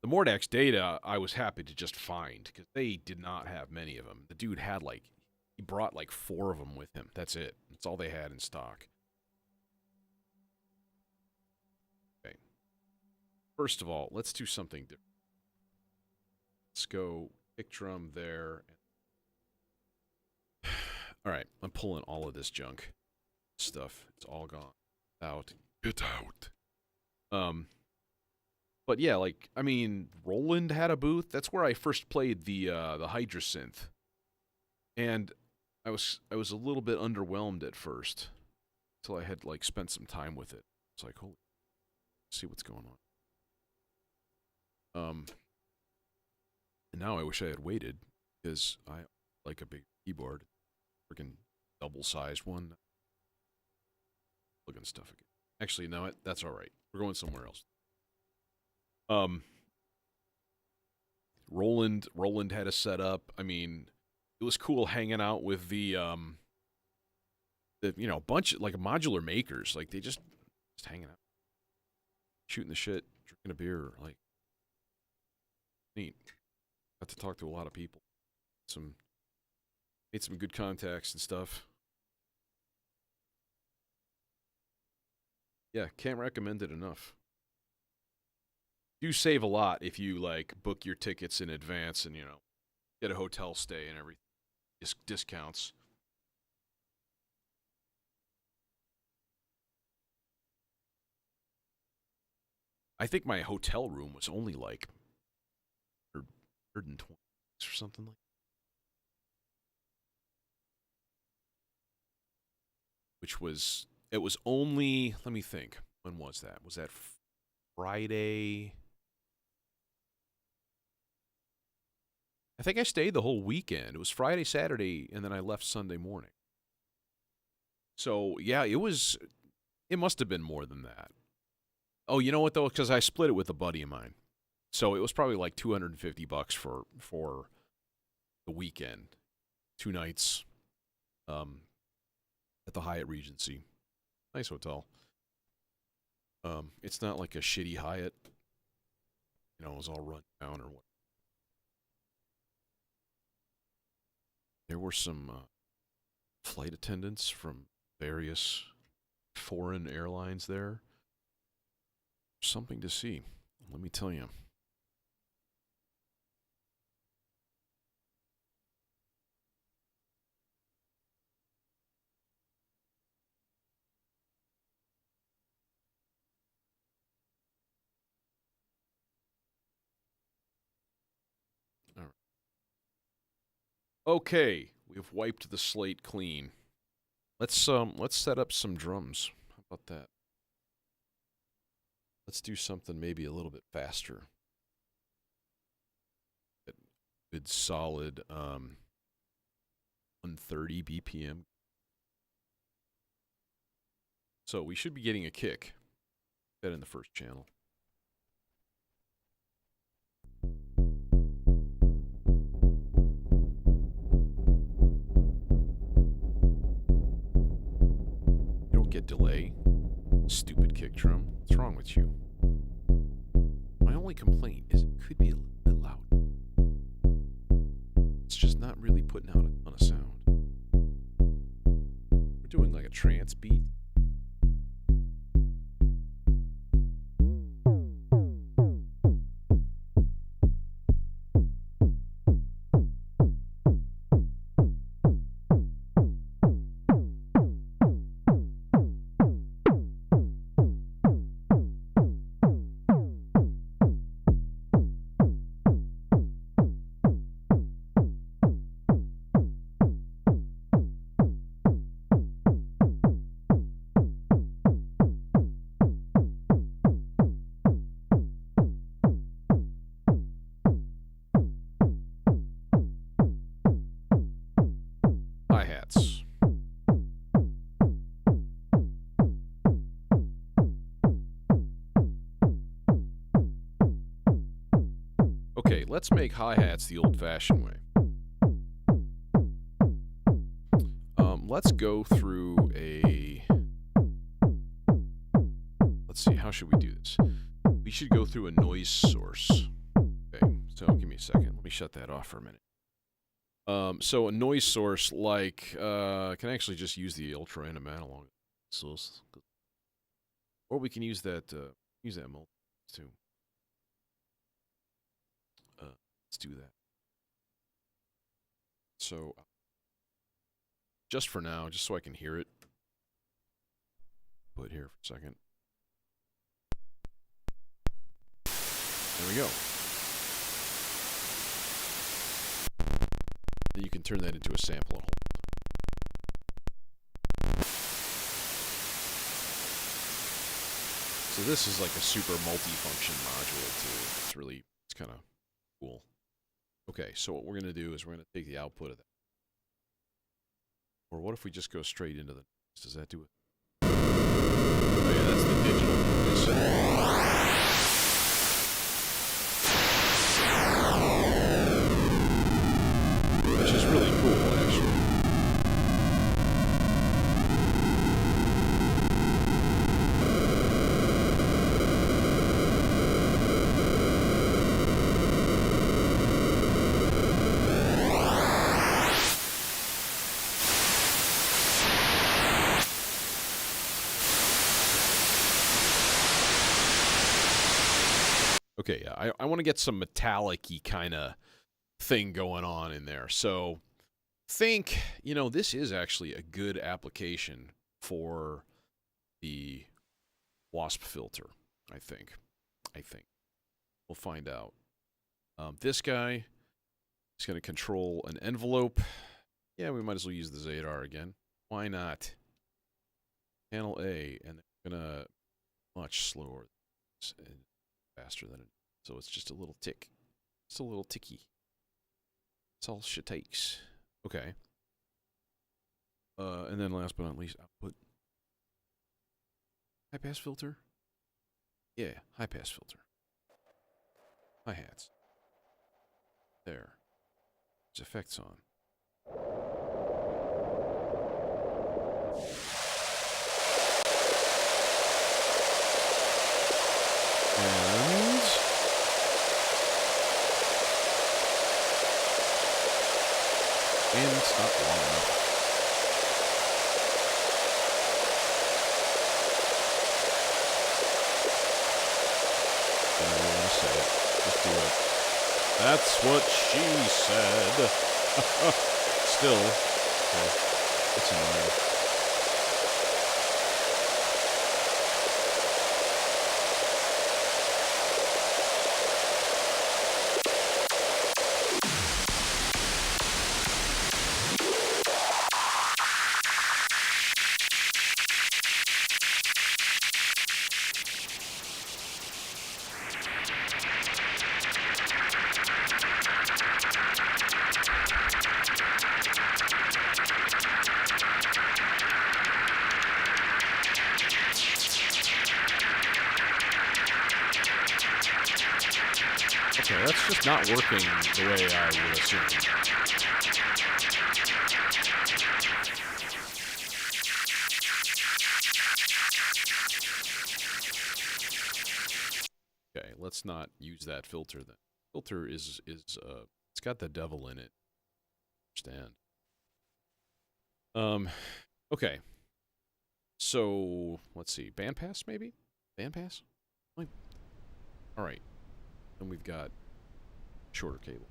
The Mordax data, I was happy to just find, because they did not have many of them. The dude had, like, he brought, like, 4 of them with him. That's it. That's all they had in stock. First of all, let's do something different. Let's go kick drum there. All right, I'm pulling all of this junk stuff. It's all gone. Out. Get out. But yeah, like, I mean, Roland had a booth. That's where I first played the Hydra synth. And I was a little bit underwhelmed at first, until I had, like, spent some time with it. It's like, holy, see what's going on. And now I wish I had waited, because I like a big keyboard. Freaking double-sized one. Looking stuff again. Actually, no, that's alright. We're going somewhere else. Roland had a setup. I mean, it was cool hanging out with the you know, bunch of, like, modular makers. Like, they just hanging out. Shooting the shit, drinking a beer, like, neat. Got to talk to a lot of people. Made some good contacts and stuff. Yeah, can't recommend it enough. You save a lot if you, like, book your tickets in advance and, you know, get a hotel stay and everything. Discounts. I think my hotel room was only, like, 120 or something like that. Which was, it was only, let me think, when was that? Was that Friday? I think I stayed the whole weekend. It was Friday, Saturday, and then I left Sunday morning. So, yeah, it must have been more than that. Oh, you know what, though? Because I split it with a buddy of mine. So it was probably like $250 for the weekend. 2 nights at the Hyatt Regency. Nice hotel. It's not like a shitty Hyatt. You know, it was all run down or what. There were some flight attendants from various foreign airlines there. Something to see, let me tell you. Okay, we've wiped the slate clean. Let's set up some drums. How about that? Let's do something maybe a little bit faster. Good solid 130 BPM. So we should be getting a kick. That in the first channel. You don't get delay. Stupid kick drum. What's wrong with you? My only complaint is it could be a little bit loud. It's just not really putting out a ton of sound. We're doing like a trance beat. Hi-hats. Okay, let's make hi-hats the old-fashioned way. Let's go through a... Let's see, how should we do this? We should go through a noise source. Okay, so give me a second. Let me shut that off for a minute. So a noise source like, can actually just use the ultra and analog source. Or we can use that multi too. Let's do that. So, just for now, just so I can hear it. Put it here for a second. There we go. Then you can turn that into a sample and hold. So this is like a super multi-function module too. It's kind of cool. Okay, so what we're going to do is we're going to take the output of that. Or what if we just go straight into the noise? Does that do it? Oh yeah, that's the digital noise. Which is really cool, actually. Okay, yeah, I want to get some metallic-y kind of thing going on in there. So, think, you know, this is actually a good application for the WASP filter, I think. We'll find out. This guy is going to control an envelope. Yeah, we might as well use the Zadar again. Why not? Channel A, and they're going to much slower and faster than it. So it's just a little tick. It's a little ticky. That's all she takes. Okay. And then last but not least, output. High pass filter? Yeah, high pass filter. Hi-hats. There. There's effects on. And it's not long enough. I don't really want to say it. Just do it. That's what she said. Still, okay. It's annoying. Okay, that's just not working the way I would assume. Okay, let's not use that filter then. Filter is it's got the devil in it. Understand. Okay. So, let's see. Bandpass, maybe? Bandpass? Like, all right. Then we've got shorter cable.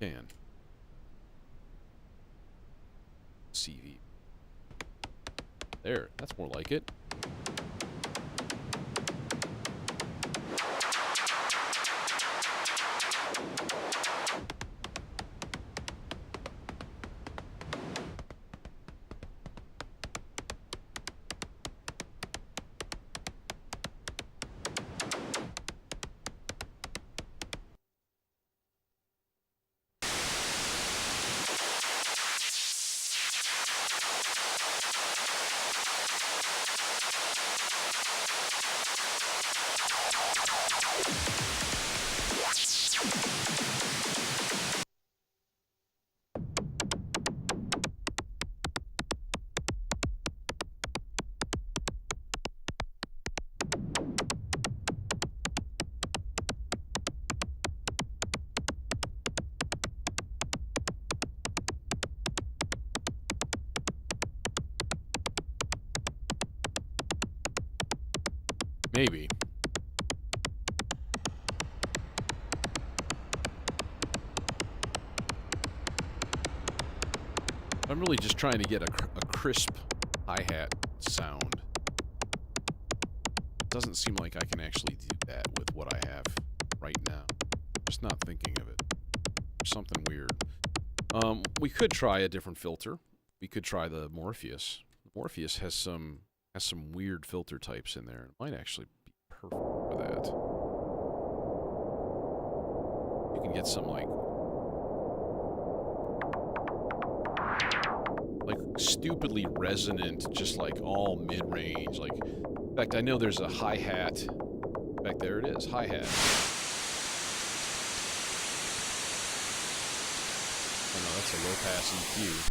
Can. CV. There. That's more like it. Maybe. I'm really just trying to get a crisp hi-hat sound. Doesn't seem like I can actually do that with what I have right now. Just not thinking of it. There's something weird. We could try a different filter. We could try the Morpheus. The Morpheus has some weird filter types in there. It might actually be perfect for that. You can get some like stupidly resonant, just like all mid-range. Like, in fact, I know there's a hi-hat. In fact, there it is, hi-hat. Oh no, that's a low-pass EQ.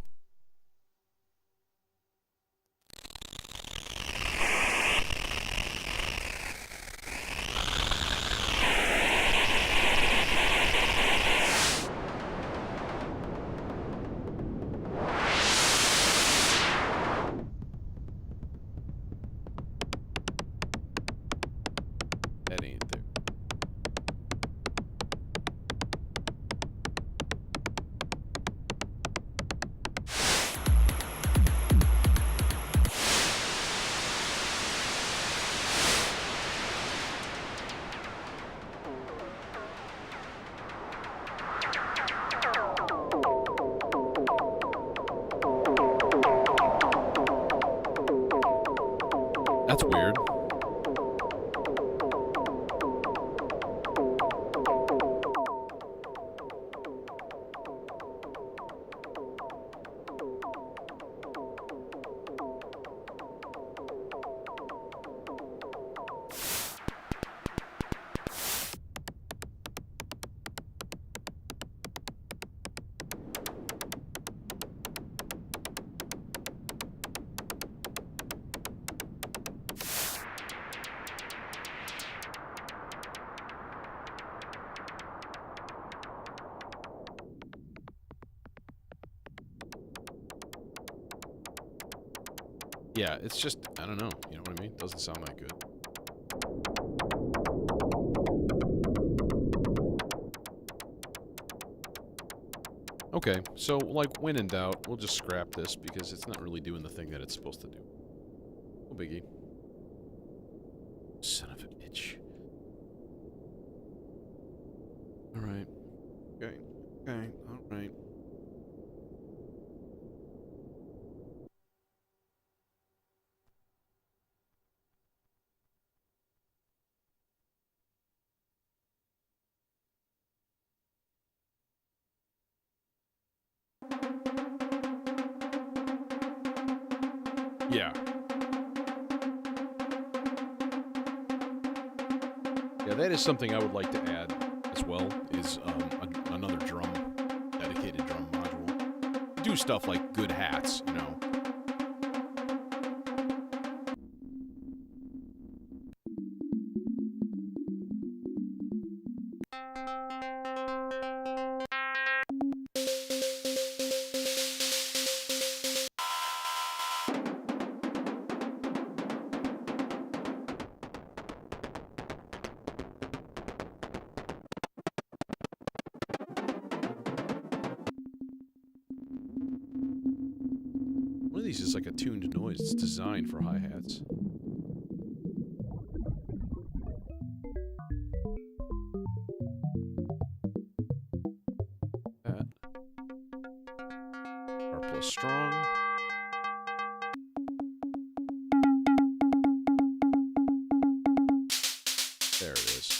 That's weird. Yeah, it's just, I don't know, you know what I mean? It doesn't sound that good. Okay, so, like, when in doubt, we'll just scrap this because it's not really doing the thing that it's supposed to do. No biggie. Son of a bitch. Alright. Okay. Okay, alright. Yeah. Yeah, Yeah, that is something I would like to add as well, is another dedicated drum module. Do stuff like good hats, you know. One of these is like a tuned noise. It's designed for hi-hats. That. R plus strong. There it is.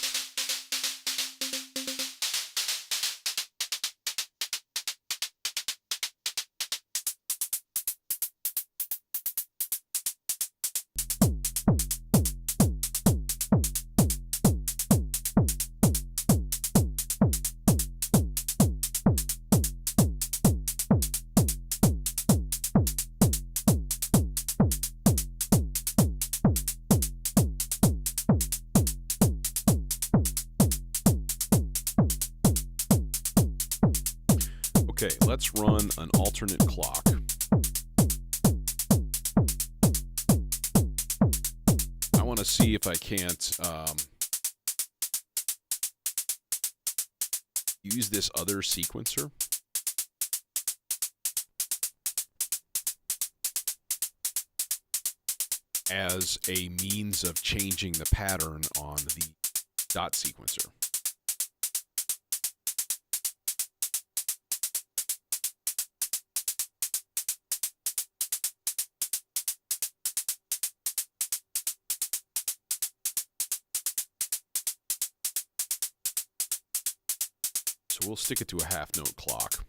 Okay, let's run an alternate clock. I want to see if I can't use this other sequencer as a means of changing the pattern on the dot sequencer. So we'll stick it to a half-note clock.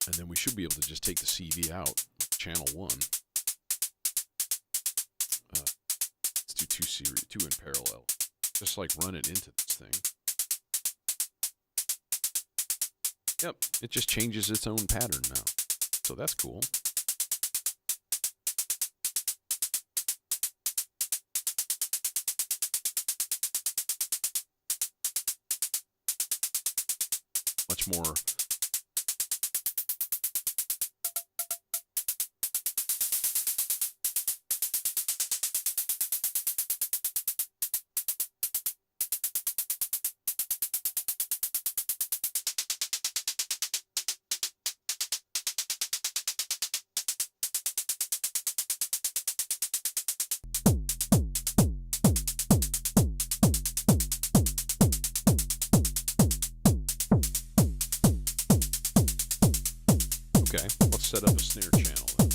And then we should be able to just take the CV out, channel 1. Let's do two in parallel. Just like run it into this thing. Yep, it just changes its own pattern now. So that's cool. Much more okay, let's set up a snare channel then.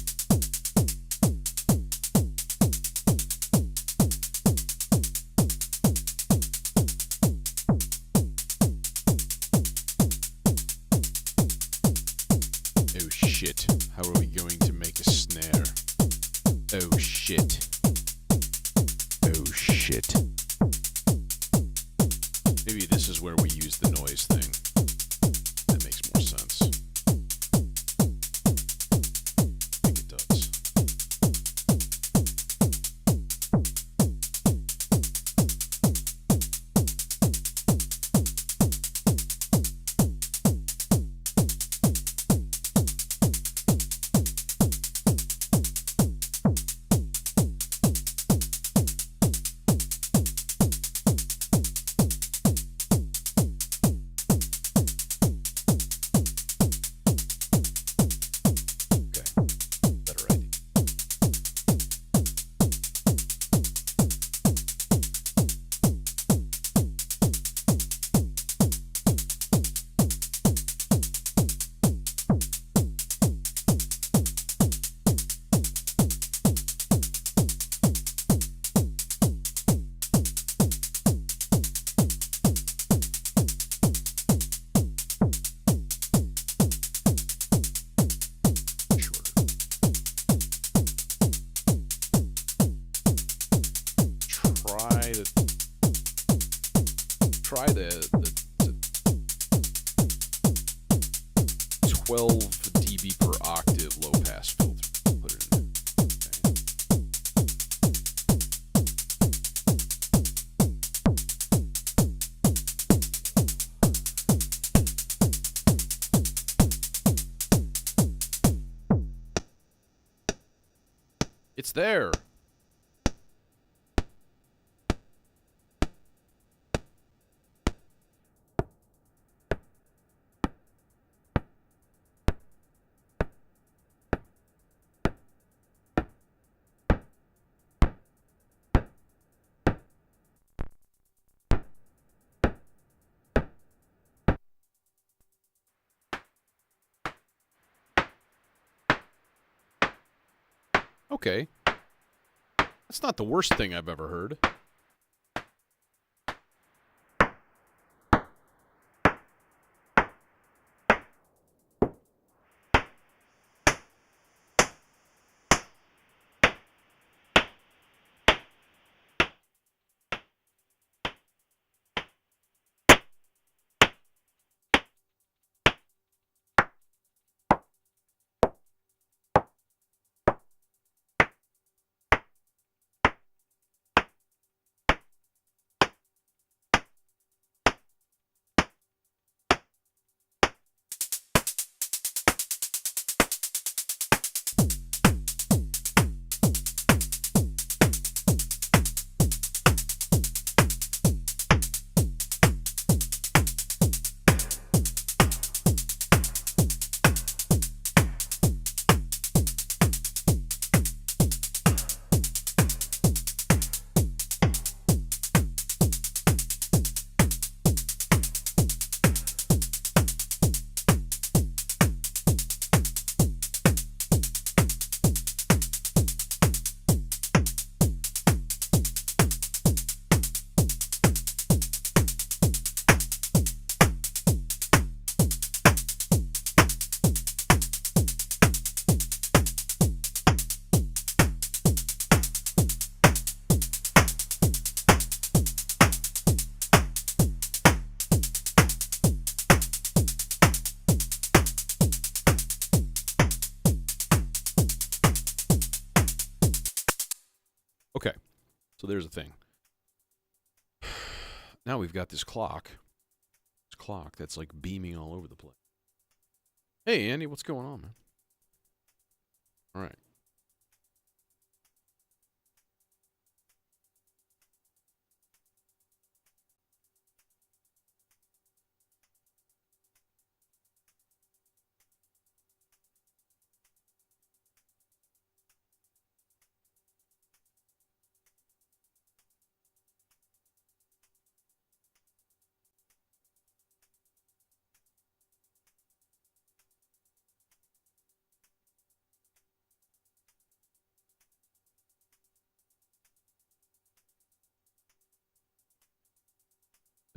Oh shit, how are we going to make a snare? Oh shit. Oh shit. Maybe this is where we use the noise thing. That makes more sense. the 12 dB per octave low pass filter. Put it in there. It's there. Okay. That's not the worst thing I've ever heard. Okay, so there's the thing. Now we've got this clock. This clock that's like beaming all over the place. Hey, Andy, what's going on, man? All right.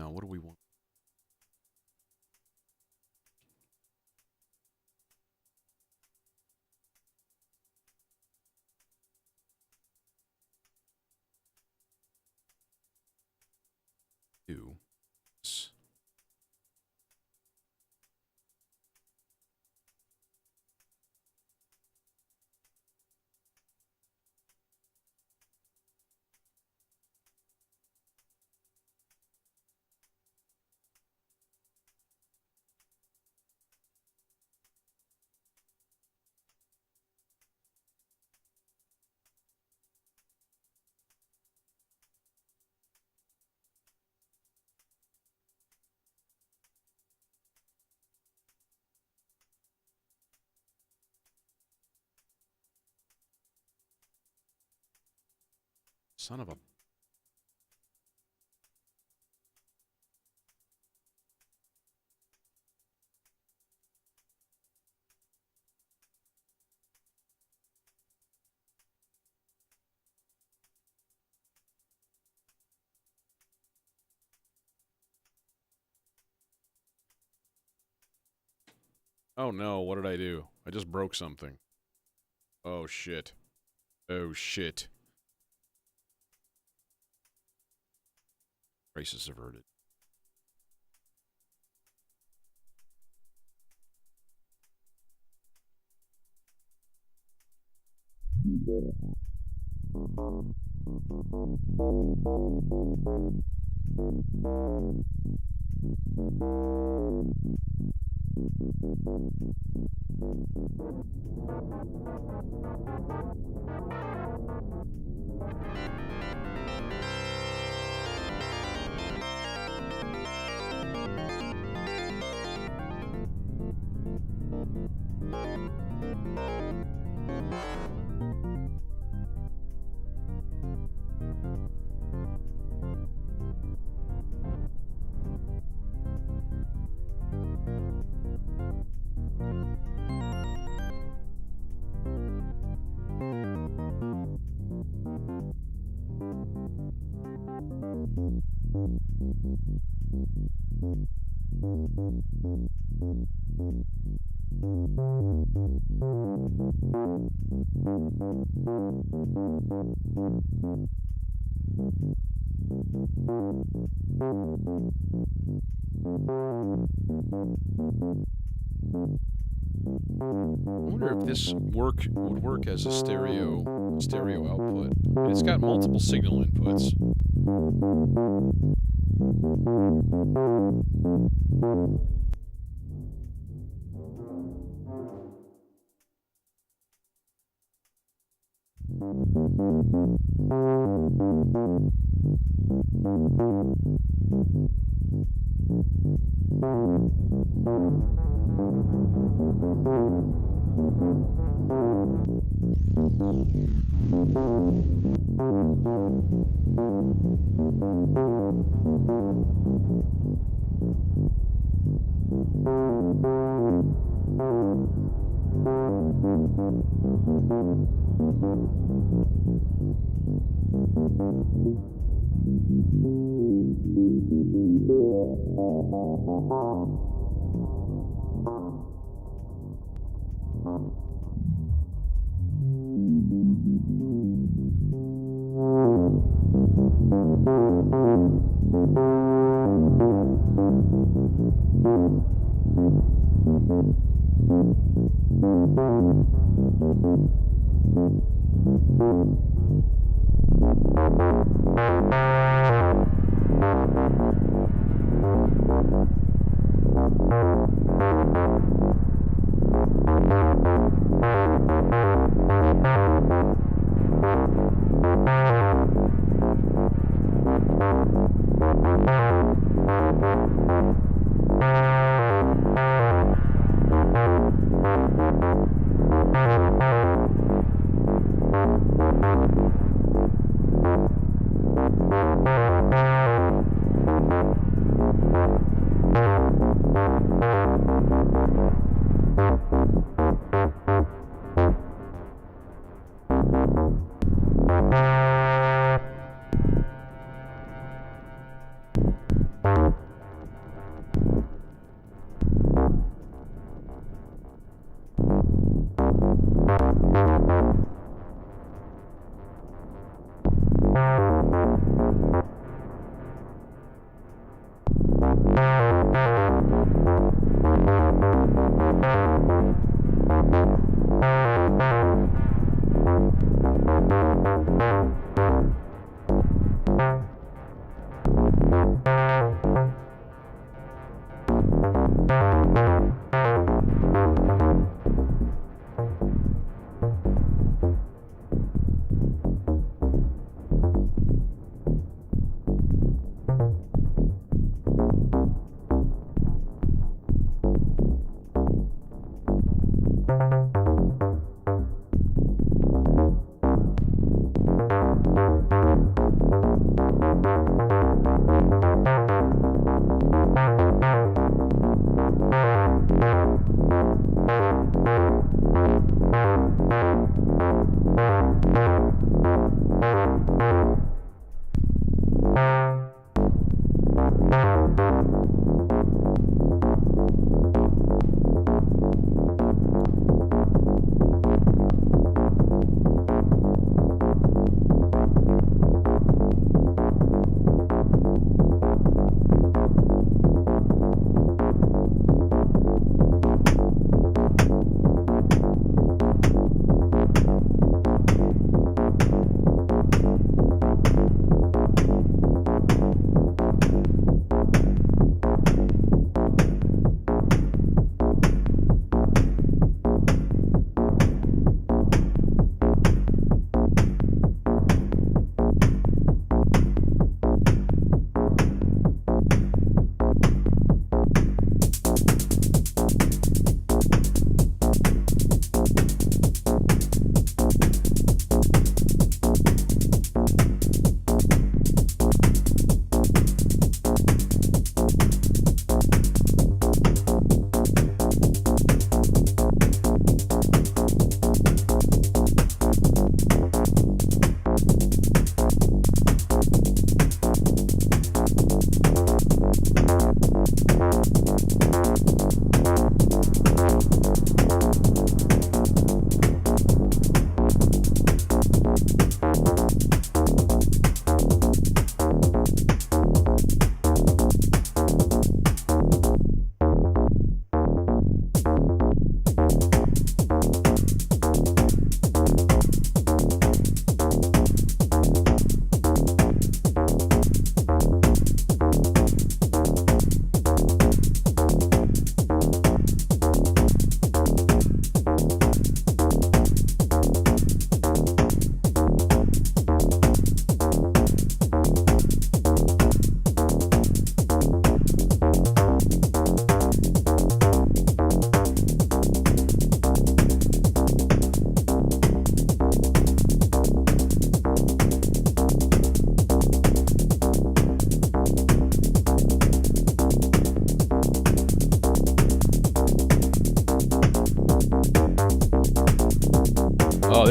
Now, what do we want? Do this. Son of a... Oh no, what did I do? I just broke something. Oh shit. Oh shit. crisis averted. I wonder if this would work as a stereo output. And it's got multiple signal inputs.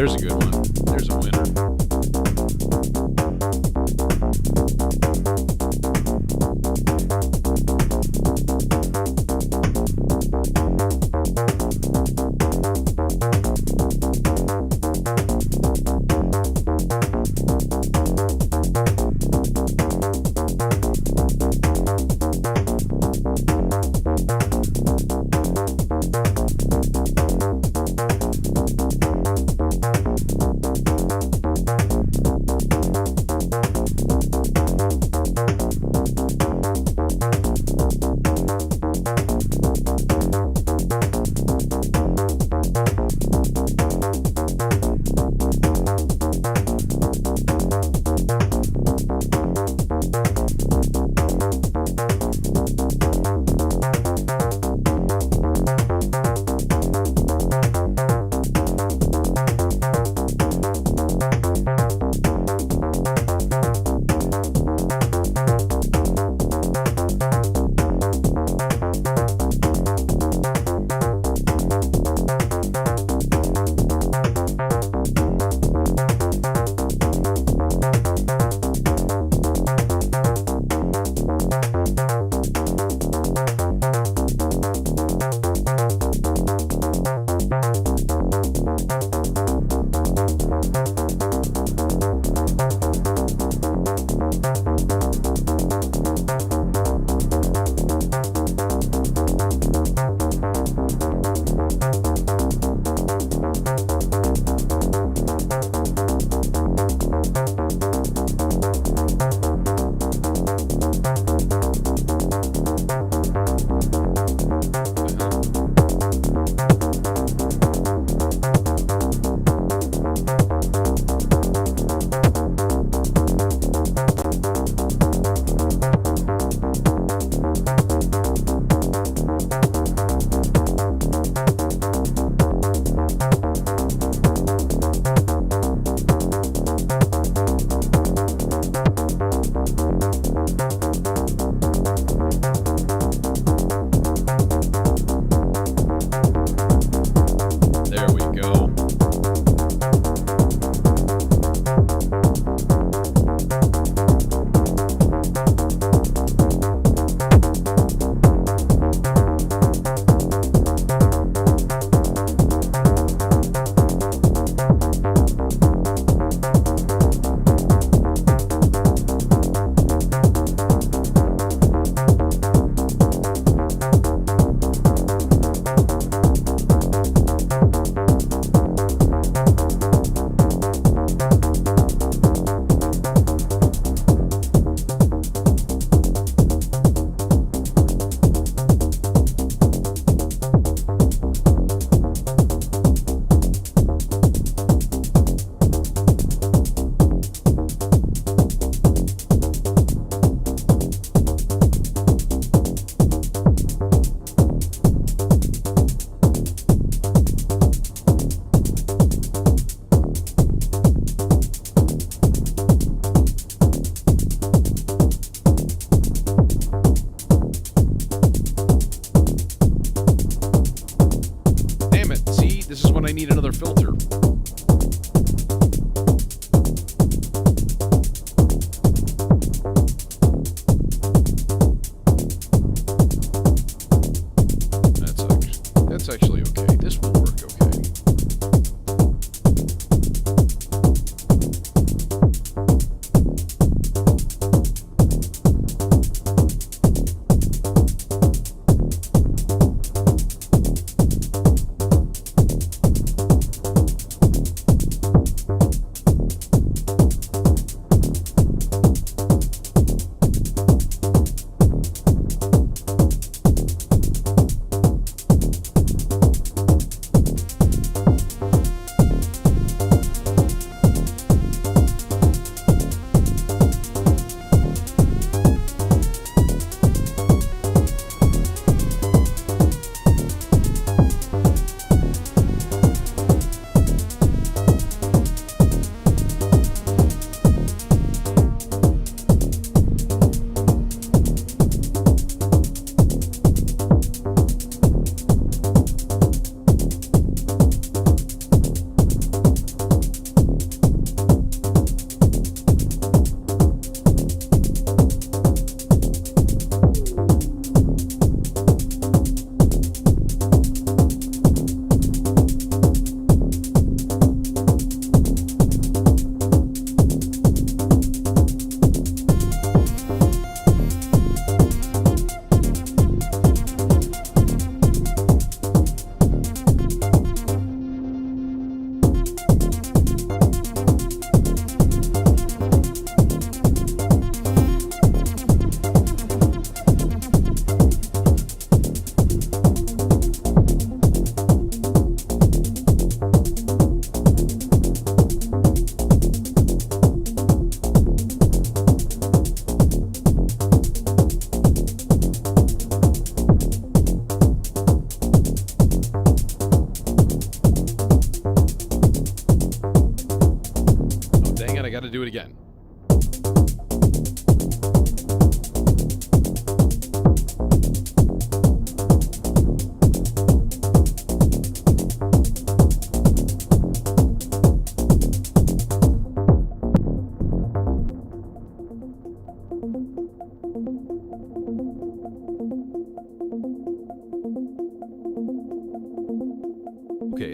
there's a good one. There's a winner.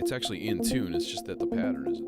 It's actually in tune, it's just that the pattern isn't.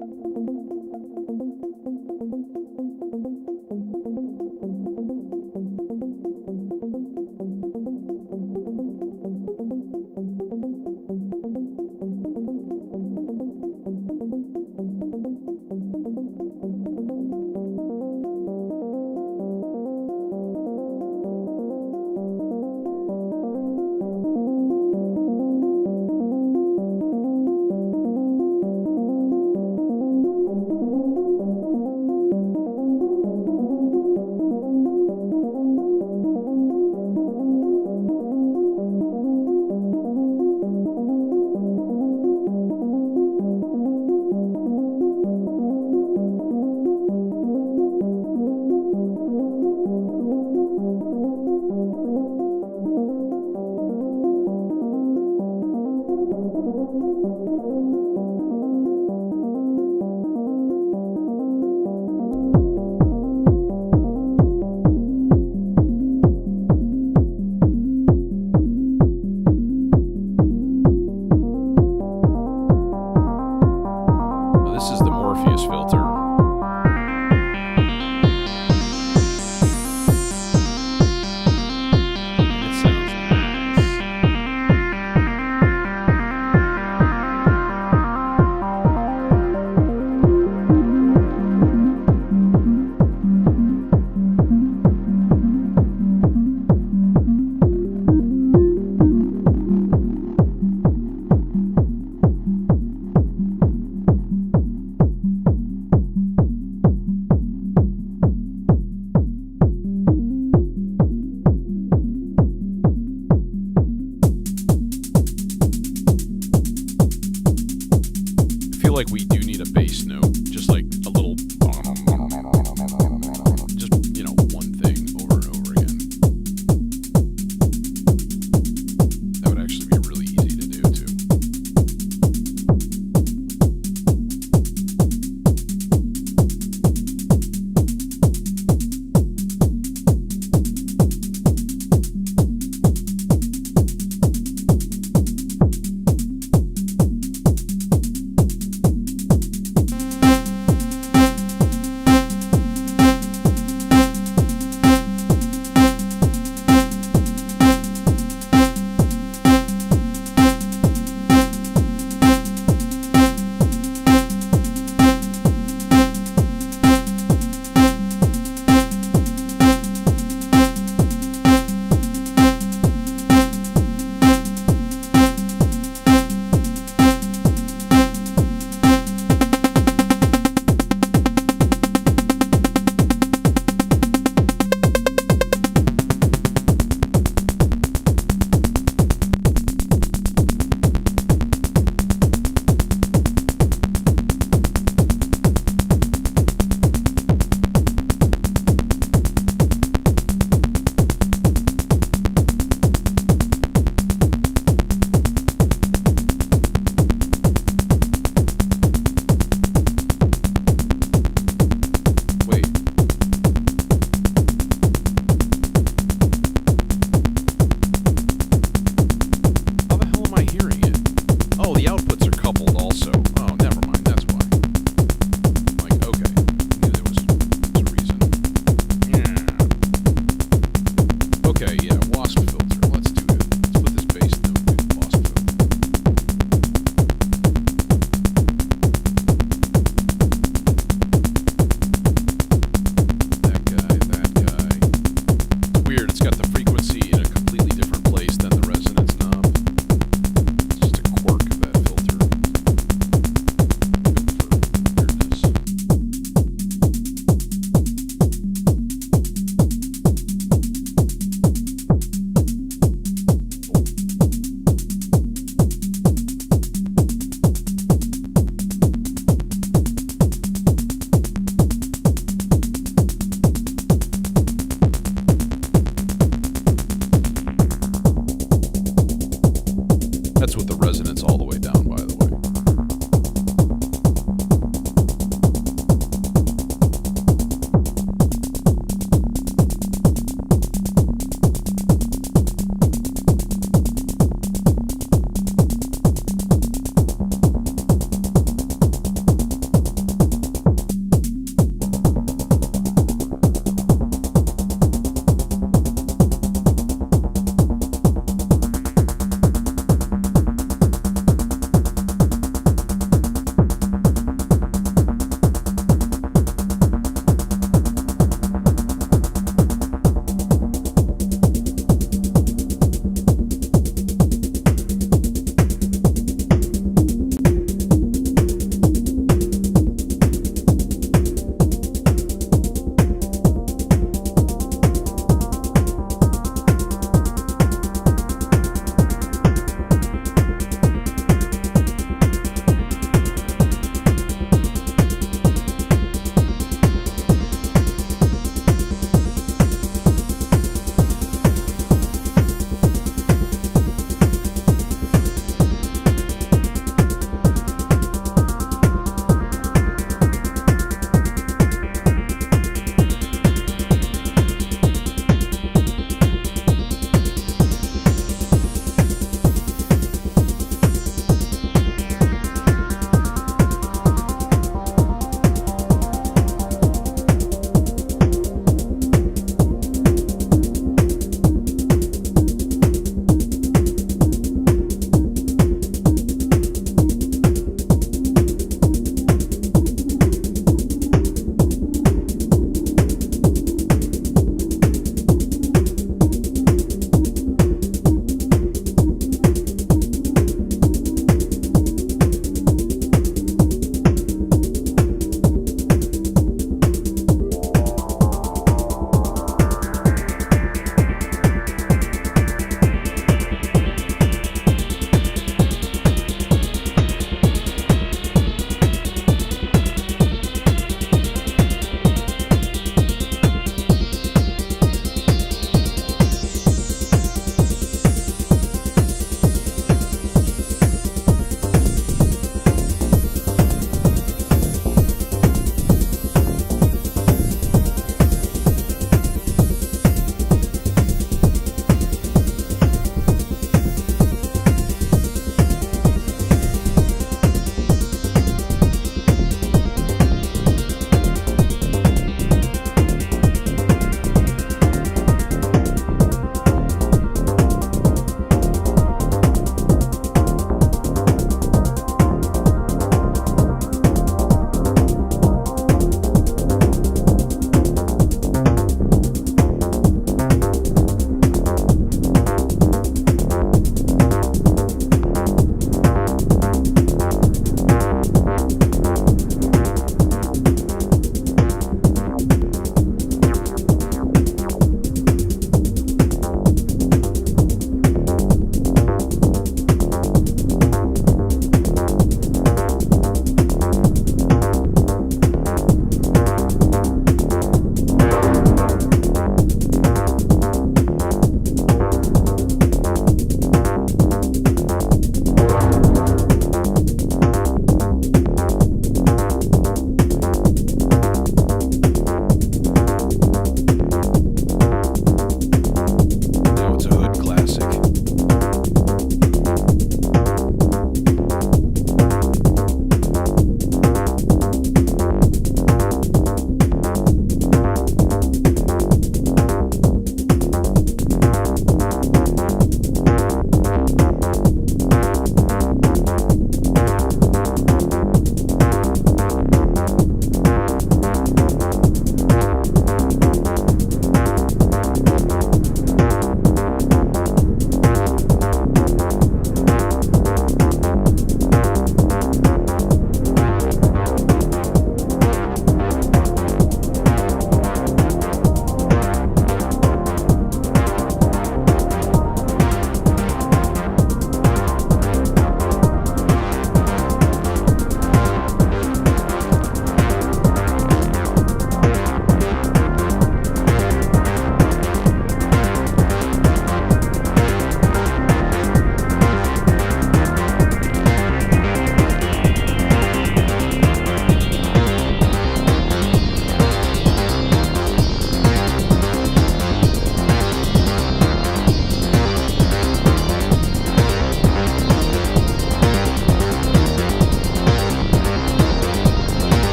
Like we do need a bass note, just like a little, just, you know, one thing over and over again. That would actually be really easy to do too.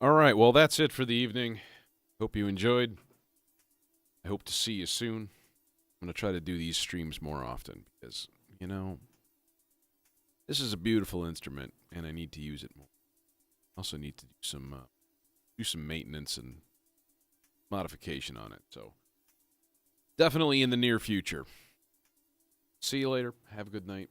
All right, well, that's it for the evening. Hope you enjoyed. I hope to see you soon. I'm going to try to do these streams more often because, this is a beautiful instrument and I need to use it more. I also need to do some maintenance and modification on it. So, definitely in the near future. See you later. Have a good night.